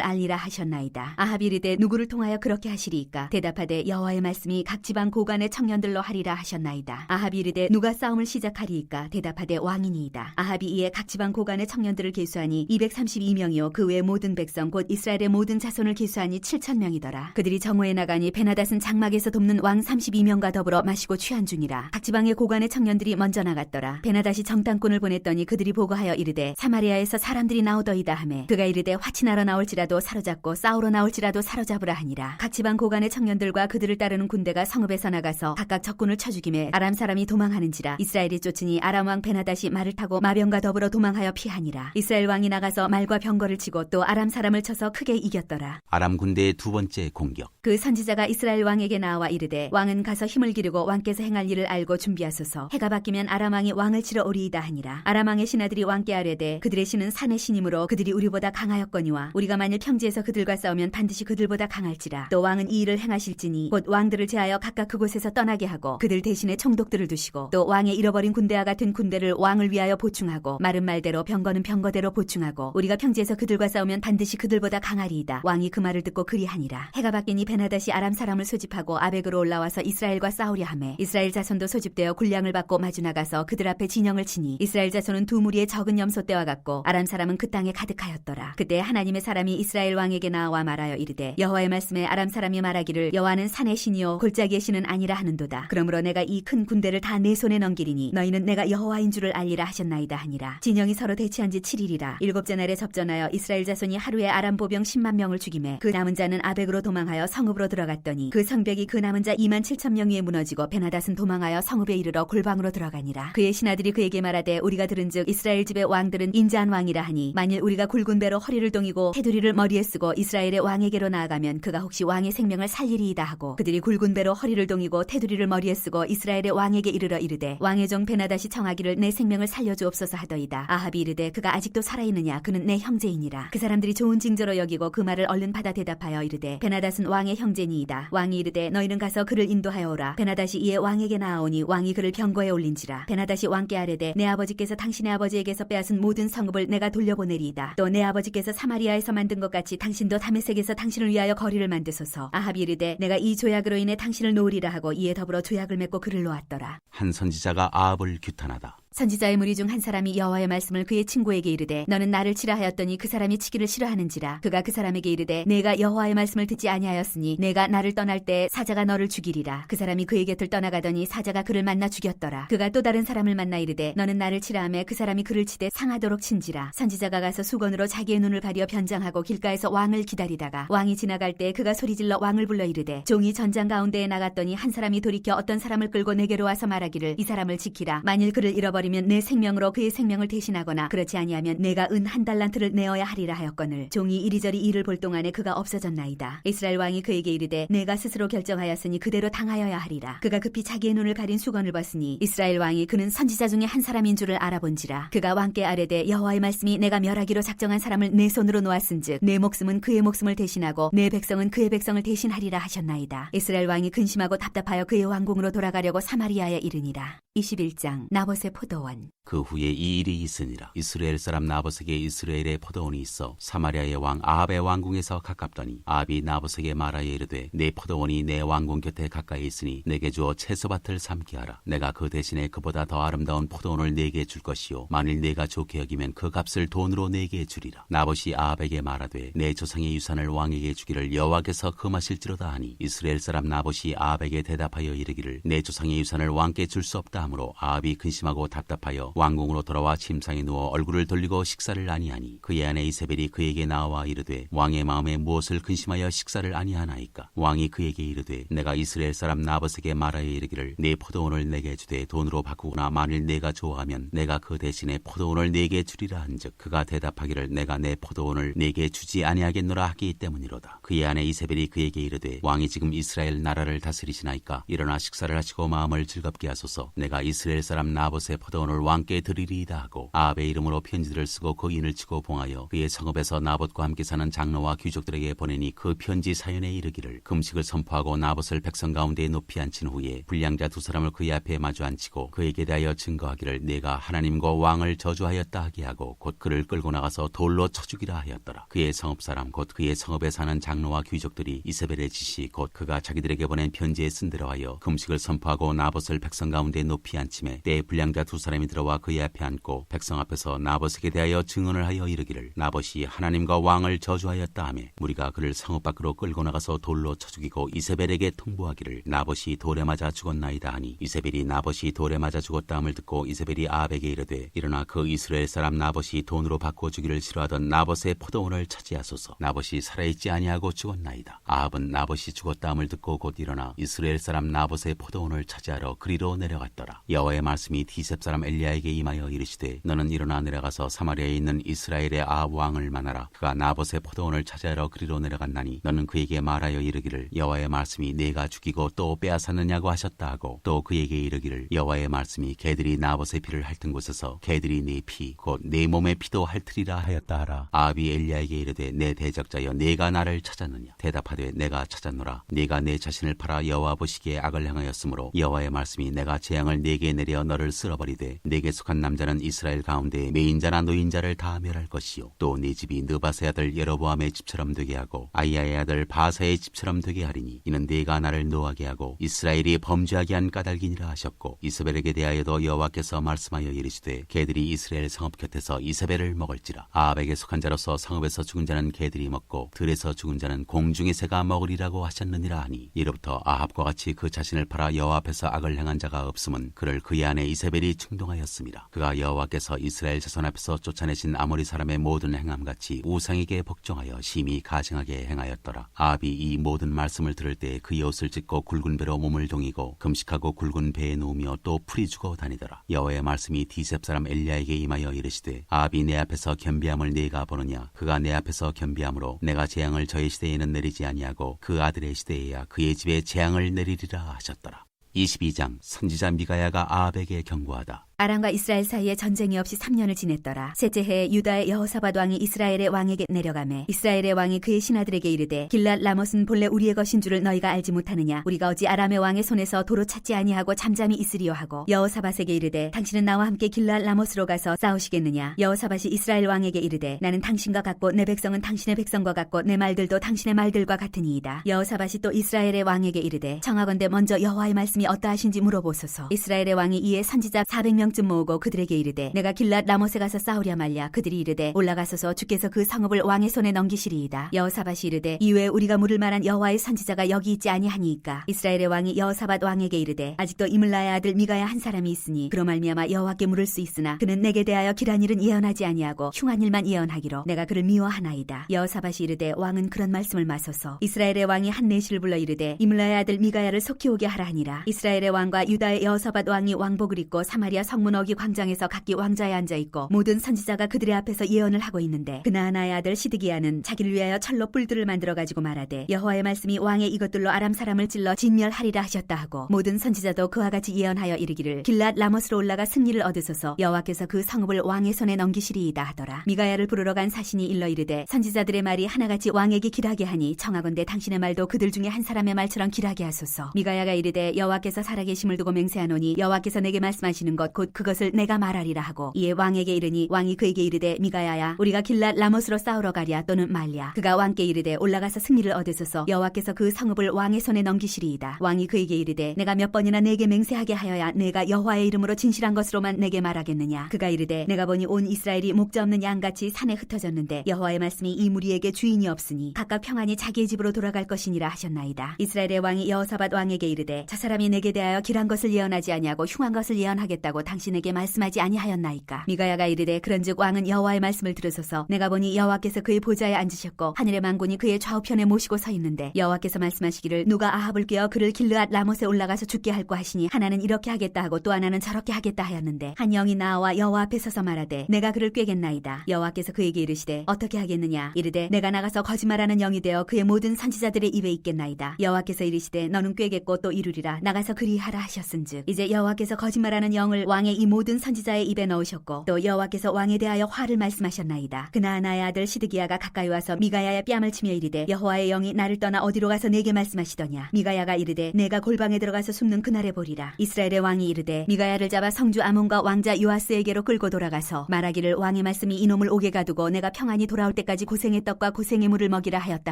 [SPEAKER 2] 알리라 하셨나이다. 아합이 이르되 누구를 통하여 그렇게 하시리이까 대답하되 여호와의 말씀이 각 지방 고관의 청년들로 하리라 하셨나이다. 아합이 이르되 누가 싸움을 시작하리이까 대답하되 왕이니이다. 아합이 이에 각 지방 고관의 청년들을 계수하니 232명이요 그 외 모든 백성 곧 이스라엘의 모든 자손을 계수하니 7,000명이더라. 그들이 정오에 나가니 베나닷은 장막에서 돕는 왕 32명과 더불어 마시고 취한 중이라. 각 지방의 고관의 청년들이 먼저 나갔더라. 베나닷이 정탐꾼을 보냈더니 그들이 보고하여 이르되 사마리아에서 사람들이 나오더이다 하매 그가 이르되 화친하러 나올지라도 사로잡고 싸우러 나올지라도 사로잡으라 하니라. 각 지방 고관의 청년들과 그들을 따르는 군대가 성읍에서 나가서 각각 적군을 쳐 죽이매 아람 사람이 도망하는지라. 이스라엘이 쫓으니 아람 왕 베나닷이 말을 타고 마병과 더불어 도망하여 피하니라. 이스라엘 왕이 나가서 말과 병거를 치고 또 아람 사람을 쳐서 크게 이겼더라.
[SPEAKER 1] 아람 군대의 두 번째 공격.
[SPEAKER 2] 그 선지자가 이스라엘 왕에게 나와 이르되 왕은 가서 힘을 기르고 왕께서 행할 일을 알고 준비하소서. 해가 바뀌면 아람 왕이 왕을 치러 오리이다 하니라. 아람 왕의 신하들이 왕께 아뢰되 그들의 신은 산의 신이므로 그들이 우리보다 강하였거니와 우리가 만일 평지에서 그들과 싸우면 반드시 그들보다 강할지라. 또 왕은 이 일을 행하실지니 곧 왕들을 제하여 각각 그곳에서 떠나게 하고 그들 대신에 총독들을 두시고 또 왕의 잃어버린 군대와 같은 군대를 왕을 위하여 보충하고 말은 말대로 병거는 병거대로 보충하고 우리가 평지에서 그들과 싸우면 반드시 그들보다 강하리이다. 왕이 그 말을 듣고 그리하니라. 해가 바뀌니 베나닷이 아람 사람을 소집하고 아벡으로 올라와서 이스라엘과 싸우려 하매 이스라엘 자손도 소집되어 군량을 받고 마주 나가서 그들 앞에 진영을 치니 이스라엘 자손은 두 무리의 적은 염소 떼와 같고 아람 사람은 그 땅에 가득하였더라. 그때 하나님의 사람이 이스라엘 왕에게 나와 말하여 이르되 여호와의 말씀에 아람 사람이 말하기를 여호와는 산의 신이요 골짜기의 신은 아니라 하는도다. 그러므로 내가 이 큰 군대를 다 내 손에 넘기리니 너희는 내가 여호와인 줄을 알리라 하셨나이다 하니라. 진영이 서로 대치한 지 7일이라. 일곱째 날에 접전하여 이스라엘 자손이 하루에 아람 보병 10만 명을 죽이매 그 남은 자는 아벡으로 도망하여 성읍으로 들어갔더니 그 성벽이 그 남은 자 27,000명 위에 무너지고 베나닷은 도망하여 성읍에 이르러 골방으로 들어가니라. 그의 신하들이 그에게 말하되 우리가 들은즉 이스라엘 집의 왕들은 인자한 왕이라 하니 만일 우리가 굵은 배로 허리를 동이고 테두리를 머리에 쓰고 이스라엘의 왕에게로 나아가면 그가 혹시 왕의 생명을 살리리이다 하고 그들이 굵은 배로 허리를 동이고 테두리를 머리에 쓰고 이스라엘의 왕에게 이르러 이르되 왕의 종 베나닷이 청하기를 내 생명을 살려주옵소서 하더이다. 아합이 이르되 그가 아직도 살아있느냐 그는 내 형제이니라. 그 사람들이 좋은 징조로 여기고 그 말을 얼른 받아 대답하여 이르되 베나닷은 왕의 형제니이다. 왕이 이르되 너희는 가서 그를 인도하여 오라. 베나닷이 이에 왕에게 나아오니 왕이 그를 병거에 올린지라. 베나닷이 왕께 아뢰되 내 아버지께서 당신의 아버지에게서 빼앗은 모든 성읍을 내가 돌려보내리이다. 또 내 아버지께서 사마리아에서 만든 것 같이 당신도 다메섹에서 당신을 위하여 거리를 만드소서. 아합이 이르되 내가 이 조약으로 인해 당신을 놓으리라 하고 이에 더불어 조약을 맺고 그를 놓았더라.
[SPEAKER 1] 한 선지자가 아합을 규탄하다.
[SPEAKER 2] 선지자의 무리 중 한 사람이 여호와의 말씀을 그의 친구에게 이르되 너는 나를 치라 하였더니 그 사람이 치기를 싫어하는지라. 그가 그 사람에게 이르되 내가 여호와의 말씀을 듣지 아니하였으니 내가 나를 떠날 때 사자가 너를 죽이리라. 그 사람이 그의 곁을 떠나가더니 사자가 그를 만나 죽였더라. 그가 또 다른 사람을 만나 이르되 너는 나를 치라 하매 그 사람이 그를 치되 상하도록 친지라. 선지자가 가서 수건으로 자기의 눈을 가려 변장하고 길가에서 왕을 기다리다가 왕이 지나갈 때 그가 소리질러 왕을 불러 이르되 종이 전장 가운데에 나갔더니 한 사람이 돌이켜 어떤 사람을 끌고 내게로 와서 말하기를 이 사람을 지키라. 만일 그를 잃어버리면 버리면 내 생명으로 그의 생명을 대신하거나 그렇지 아니하면 내가 은 1달란트를 내어야 하리라 하였거늘 종이 이리저리 일을 볼 동안에 그가 없어졌나이다. 이스라엘 왕이 그에게 이르되 내가 스스로 결정하였으니 그대로 당하여야 하리라. 그가 급히 자기의 눈을 가린 수건을 벗으니 이스라엘 왕이 그는 선지자 중에 한 사람인 줄을 알아본지라. 그가 왕께 아뢰되 여호와의 말씀이 내가 멸하기로 작정한 사람을 내 손으로 놓았은즉 내 목숨은 그의 목숨을 대신하고 내 백성은 그의 백성을 대신하리라 하셨나이다. 이스라엘 왕이 근심하고 답답하여 그의 왕궁으로 돌아가려고 사마리아에 이르니라. 21장 나봇의 포도원.
[SPEAKER 1] 그 후에 이 일이 있으니라. 이스라엘 사람 나봇에게 이스라엘의 포도원이 있어 사마리아의 왕 아합의 왕궁에서 가깝더니 아합이 나봇에게 말하여 이르되 내 포도원이 내 왕궁 곁에 가까이 있으니 내게 주어 채소밭을 삼게 하라. 내가 그 대신에 그보다 더 아름다운 포도원을 내게 줄 것이요 만일 내가 좋게 여기면 그 값을 돈으로 내게 주리라. 나봇이 아합에게 말하되 내 조상의 유산을 왕에게 주기를 여호와께서 금하실지로다 하니 이스라엘 사람 나봇이 아합에게 대답하여 이르기를 내 조상의 유산을 왕께 줄 수 없다 하므로 아합이 근심하고 답답하여 왕궁으로 돌아와 침상에 누워 얼굴을 돌리고 식사를 아니하니 그의 아내 이세벨이 그에게 나와 이르되 왕의 마음에 무엇을 근심하여 식사를 아니하나이까. 왕이 그에게 이르되 내가 이스라엘 사람 나봇에게 말하여 이르기를 내 포도원을 내게 주되 돈으로 바꾸거나 만일 내가 좋아하면 내가 그 대신에 포도원을 내게 주리라 한즉 그가 대답하기를 내가 내 포도원을 내게 주지 아니하겠노라 하기 때문이로다. 그의 아내 이세벨이 그에게 이르되 왕이 지금 이스라엘 나라를 다스리시나이까. 일어나 식사를 하시고 마음을 즐겁게 하소서. 내가 이스라엘 사람 나봇의 포도원을 왕께 드리리이다 하고 아합의 이름으로 편지들을 쓰고 그 인을 치고 봉하여 그의 성읍에서 나봇과 함께 사는 장로와 귀족들에게 보내니 그 편지 사연에 이르기를 금식을 선포하고 나봇을 백성 가운데 높이 앉힌 후에 불량자 2사람을 그의 앞에 마주 앉히고 그에게 대하여 증거하기를 내가 하나님과 왕을 저주하였다 하게 하고 곧 그를 끌고 나가서 돌로 쳐 죽이라 하였더라. 그의 성읍 사람 곧 그의 성읍에 사는 장로와 귀족들이 이세벨의 지시 곧 그가 자기들에게 보낸 편지에 쓴 대로 하여 금식을 선포하고 나봇을 백성 가운데 높이 앉히매 때에 불량자 2사람이 들어와 그의 앞에 앉고 백성 앞에서 나봇에게 대하여 증언을 하여 이르기를 나봇이 하나님과 왕을 저주하였다 하며 무리가 그를 성읍 밖으로 끌고 나가서 돌로 쳐 죽이고 이세벨에게 통보하기를 나봇이 돌에 맞아 죽었나이다 하니 이세벨이 나봇이 돌에 맞아 죽었다 함을 듣고 이세벨이 아합에게 이르되 일어나 그 이스라엘 사람 나봇이 돈으로 바꿔 주기를 싫어하던 나봇의 포도원을 차지하소서. 나봇이 살아있지 아니하고 죽었나이다. 아합은 나봇이 죽었다 함을 듣고 곧 일어나 이스라엘 사람 나봇의 포도원을 차지하러 그리로 내려갔더라. 여호와의 말씀이 디셉 사람 엘리야에게 임하여 이르시되 너는 일어나 내려가서 사마리아에 있는 이스라엘의 아합 왕을 만나라. 그가 나봇의 포도원을 차지하러 그리로 내려갔나니 너는 그에게 말하여 이르기를 여호와의 말씀이 내가 죽이고 또 빼앗았느냐고 하셨다 하고 또 그에게 이르기를 여호와의 말씀이 개들이 나봇의 피를 핥은 곳에서 개들이 네 피 곧 내 몸의 피도 핥으리라 하였다 하라. 아합이 엘리야에게 이르되 내 대적자여 내가 나를 찾았느냐. 대답하되 내가 찾았노라. 네가 내 자신을 팔아 여호와 보시기에 악을 행하였으므로 여호와의 말씀이 내가 재앙을 네게 내려 너를 쓸어버리되 네게 속한 남자는 이스라엘 가운데 매인자나 노인자를 다 멸할 것이요 또 네 집이 느바세 아들 여로보암의 집처럼 되게 하고 아이야의 아들 바사의 집처럼 되게 하리니 이는 네가 나를 노하게 하고 이스라엘이 범죄하게 한 까닭이니라 하셨고 이세벨에게 대하여도 여호와께서 말씀하여 이르시되 개들이 이스라엘 성읍 곁에서 이세벨을 먹을지라. 아합에게 속한 자로서 성읍에서 죽은 자는 개들이 먹고 들에서 죽은 자는 공중의 새가 먹으리라고 하셨느니라 하니 이로부터 아합과 같이 그 자신을 팔아 여호와 앞에서 악을 행한 자가 없음은 그를 그의 아내 이세벨이 충동하였습니다. 그가 여호와께서 이스라엘 자손 앞에서 쫓아내신 아모리 사람의 모든 행함같이 우상에게 복종하여 심히 가증하게 행하였더라. 아합이 이 모든 말씀을 들을 때 그의 옷을 찢고 굵은 배로 몸을 동이고 금식하고 굵은 배에 누우며 또 풀이 죽어 다니더라. 여호와의 말씀이 디셉 사람 엘리야에게 임하여 이르시되 아합이 내 앞에서 겸비함을 네가 보느냐. 그가 내 앞에서 겸비함으로 내가 재앙을 저의 시대에는 내리지 아니하고 그 아들의 시대에야 그의 집에 재앙을 내리리라 하셨더라. 22장 선지자 미가야가 아합에게 경고하다.
[SPEAKER 2] 아람과 이스라엘 사이에 전쟁이 없이 3년을 지냈더라. 셋째 해에 유다의 여호사밧 왕이 이스라엘의 왕에게 내려가매 이스라엘의 왕이 그의 신하들에게 이르되 길랏 라못은 본래 우리의 것인 줄을 너희가 알지 못하느냐. 우리가 어찌 아람의 왕의 손에서 도로 찾지 아니하고 잠잠히 있으리요 하고 여호사밧에게 이르되 당신은 나와 함께 길랏 라못으로 가서 싸우시겠느냐. 여호사밧이 이스라엘 왕에게 이르되 나는 당신과 같고 내 백성은 당신의 백성과 같고 내 말들도 당신의 말들과 같으니이다. 여호사밧이 또 이스라엘의 왕에게 이르되 청하건대 먼저 여호와의 말씀이 어떠하신지 물어보소서. 이스라엘의 왕이 이에 선지자 400명 쯤 모으고 그들에게 이르되 내가 길랏 라못에 가서 싸우랴 말랴. 그들이 이르되 올라가소서 주께서 그 성읍을 왕의 손에 넘기시리이다. 여호사밧이 이르되 이외에 우리가 물을 만한 여호와의 선지자가 여기 있지 아니하니이까. 이스라엘의 왕이 여호사밧 왕에게 이르되 아직도 이물라의 아들 미가야 한 사람이 있으니 그로 말미암아 여호와께 물을 수 있으나 그는 내게 대하여 길한 일은 예언하지 아니하고 흉한 일만 예언하기로 내가 그를 미워하나이다. 여호사밧이 이르되 왕은 그런 말씀을 마소서. 이스라엘의 왕이 한 내시를 불러 이르되 이물라의 아들 미가야를 속히 오게 하라 하니라. 이스라엘의 왕과 유다의 여호사밧 왕이 왕복을 입고 사마리아 성문 어기 광장에서 각기 왕좌에 앉아 있고 모든 선지자가 그들의 앞에서 예언을 하고 있는데 그나아나의 아들 시드기야는 자기를 위하여 철로 뿔들을 만들어 가지고 말하되 여호와의 말씀이 왕의 이것들로 아람 사람을 찔러 진멸하리라 하셨다 하고 모든 선지자도 그와 같이 예언하여 이르기를 길랏 라못으로 올라가 승리를 얻으소서 여호와께서 그 성읍을 왕의 손에 넘기시리이다 하더라. 미가야를 부르러 간 사신이 일러 이르되 선지자들의 말이 하나같이 왕에게 길하게 하니 청하건대 당신의 말도 그들 중에 한 사람의 말처럼 길하게 하소서. 미가야가 이르되 여호와께서 살아계심을 두고 맹세하노니 여호와께서 내게 말씀하시는 것 곧 그것을 내가 말하리라 하고 이에 왕에게 이르니 왕이 그에게 이르되 미가야야 우리가 길랏 라못으로 싸우러 가랴 또는 말랴. 그가 왕께 이르되 올라가서 승리를 얻으소서 여호와께서 그 성읍을 왕의 손에 넘기시리이다. 왕이 그에게 이르되 내가 몇 번이나 내게 맹세하게 하여야 내가 여호와의 이름으로 진실한 것으로만 내게 말하겠느냐. 그가 이르되 내가 보니 온 이스라엘이 목자 없는 양같이 산에 흩어졌는데 여호와의 말씀이 이 무리에게 주인이 없으니 각각 평안히 자기의 집으로 돌아갈 것이니라 하셨나이다. 이스라엘의 왕이 여호사밧 왕에게 이르되 저 사람이 내게 대하여 길한 것을 예언하지 아니하고 흉한 것을 예언하겠다고 당신에게 말씀하지 아니하였나이까. 미가야가 이르되 그런즉 왕은 여호와의 말씀을 들으소서. 내가 보니 여호와께서 그의 보좌에 앉으셨고 하늘의 만군이 그의 좌우편에 모시고 서 있는데 여호와께서 말씀하시기를 누가 아합을 꾀어 그를 길르앗 라못에 올라가서 죽게 할고 하시니 하나는 이렇게 하겠다 하고 또 하나는 저렇게 하겠다 하였는데 한 영이 나와 여호와 앞에 서서 말하되 내가 그를 꾀겠나이다. 여호와께서 그에게 이르시되 어떻게 하겠느냐. 이르되 내가 나가서 거짓말하는 영이 되어 그의 모든 선지자들의 입에 있겠나이다. 여호와께서 이르시되 너는 꾀겠고 또 이루리라. 나가서 그리하라 하셨은즉 이제 여호와께서 거짓말하는 영을 왕의 이 모든 선지자의 입에 넣으셨고 또 여호와께서 왕에 대하여 화를 말씀하셨나이다. 그나아나의 아들 시드기야가 가까이 와서 미가야의 뺨을 치며 이르되 여호와의 영이 나를 떠나 어디로 가서 내게 말씀하시더냐. 미가야가 이르되 내가 골방에 들어가서 숨는 그날에 보리라. 이스라엘의 왕이 이르되 미가야를 잡아 성주 아몬과 왕자 요아스에게로 끌고 돌아가서 말하기를 왕의 말씀이 이놈을 옥에 가두고 내가 평안히 돌아올 때까지 고생의 떡과 고생의 물을 먹이라 하였다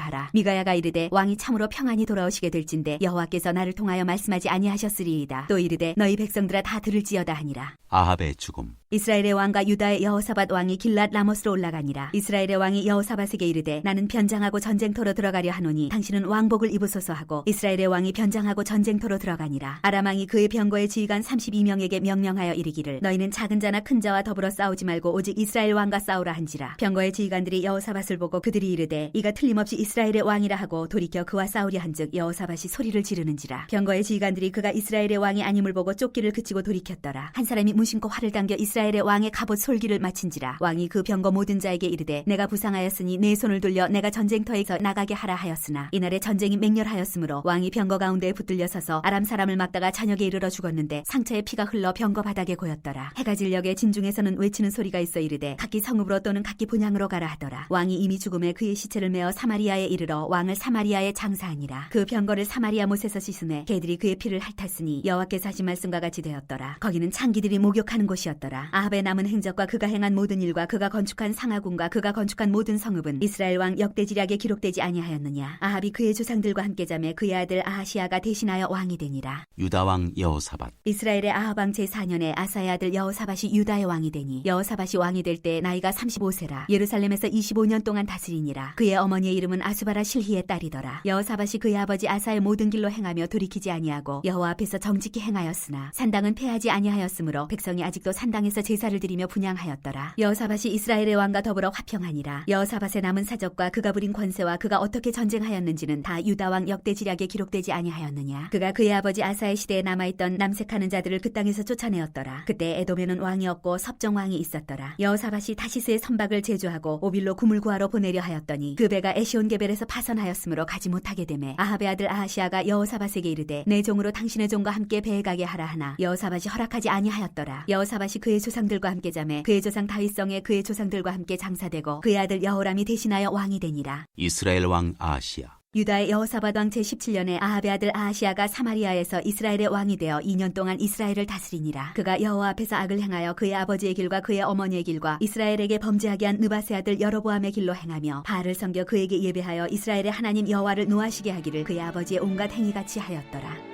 [SPEAKER 2] 하라. 미가야가 이르되 왕이 참으로 평안히 돌아오시게 될진데 여호와께서 나를 통하여 말씀하지 아니하셨으리이다. 또 이르되 너희 백성들아 다 들을지어다 하니라.
[SPEAKER 1] 아합의 죽음.
[SPEAKER 2] 이스라엘의 왕과 유다의 여호사밧 왕이 길랏 라못으로 올라가니라. 이스라엘의 왕이 여호사밧에게 이르되 나는 변장하고 전쟁터로 들어가려 하노니 당신은 왕복을 입으소서 하고 이스라엘의 왕이 변장하고 전쟁터로 들어가니라. 아람 왕이 그의 병거의 지휘관 32명에게 명령하여 이르기를 너희는 작은 자나 큰 자와 더불어 싸우지 말고 오직 이스라엘 왕과 싸우라 한지라. 병거의 지휘관들이 여호사밧을 보고 그들이 이르되 이가 틀림없이 이스라엘의 왕이라 하고 돌이켜 그와 싸우려 한즉 여호사밧이 소리를 지르는지라. 병거의 지휘관들이 그가 이스라엘의 왕이 아님을 보고 쫓기를 그치고 돌이켰더라. 한 사람이 무심코 활을 당겨 이스라엘의 왕의 갑옷 솔기를 마친지라. 왕이 그 병거 모든 자에게 이르되 내가 부상하였으니 내 손을 돌려 내가 전쟁터에서 나가게 하라 하였으나 이날에 전쟁이 맹렬하였으므로 왕이 병거 가운데에 붙들려 서서 아람 사람을 막다가 저녁에 이르러 죽었는데 상처에 피가 흘러 병거 바닥에 고였더라. 해가 질녘에 진중에서는 외치는 소리가 있어 이르되 각기 성읍으로 또는 각기 본향으로 가라 하더라. 왕이 이미 죽음에 그의 시체를 메어 사마리아에 이르러 왕을 사마리아에 장사하니라. 그 병거를 사마리아 못에서 씻음에 개들이 그의 피를 핥았으니 여호와께서 하신 말씀과 같이 되었더라. 거기는 창기들이 목욕하는 곳이었더라. 아합의 남은 행적과 그가 행한 모든 일과 그가 건축한 상하군과 그가 건축한 모든 성읍은 이스라엘 왕 역대지략에 기록되지 아니하였느냐. 아합이 그의 조상들과 함께 자매 그의 아들 아하시아가 대신하여 왕이 되니라.
[SPEAKER 1] 유다 왕 여호사밧.
[SPEAKER 2] 이스라엘의 아합 왕 제4년에 아사의 아들 여호사밧이 유다의 왕이 되니 여호사밧이 왕이 될 때 나이가 35세라. 예루살렘에서 25년 동안 다스리니라. 그의 어머니의 이름은 아수바라 실히의 딸이더라. 여호사밧이 그의 아버지 아사의 모든 길로 행하며 돌이키지 아니하고 여호와 앞에서 정직히 행하였으나 산당은 패하지 아니하였으므로 백성이 아직도 산당에서 제사를 드리며 분향하였더라. 여호사밧이 이스라엘의 왕과 더불어 화평하니라. 여호사밧의 남은 사적과 그가 부린 권세와 그가 어떻게 전쟁하였는지는 다 유다 왕 역대지략에 기록되지 아니하였느냐. 그가 그의 아버지 아사의 시대에 남아있던 남색하는 자들을 그 땅에서 쫓아내었더라. 그때 에돔에는 왕이 없고 섭정 왕이 있었더라. 여호사밧이 다시스의 선박을 제조하고 오빌로 구물 구하러 보내려 하였더니 그 배가 에시온게벨에서 파선하였으므로 가지 못하게 되매 아합의 아들 아하시아가 여호사밧에게 이르되 내 종으로 당신의 종과 함께 배에 가게 하라 하나 여호사밧이 허락하지 아니하였더라. 여호사밧이 그의 조상들과 함께 자매 그의 조상 다윗성에 그의 조상들과 함께 장사되고 그의 아들 여호람이 대신하여 왕이 되니라.
[SPEAKER 1] 이스라엘 왕 아하시야.
[SPEAKER 2] 유다의 여호사밧 왕 제17년에 아합의 아들 아하시아가 사마리아에서 이스라엘의 왕이 되어 2년 동안 이스라엘을 다스리니라. 그가 여호와 앞에서 악을 행하여 그의 아버지의 길과 그의 어머니의 길과 이스라엘에게 범죄하게 한 느바세 아들 여로보암의 길로 행하며 바알을 섬겨 그에게 예배하여 이스라엘의 하나님 여호와를 노하시게 하기를 그의 아버지의 온갖 행위같이 하였더라.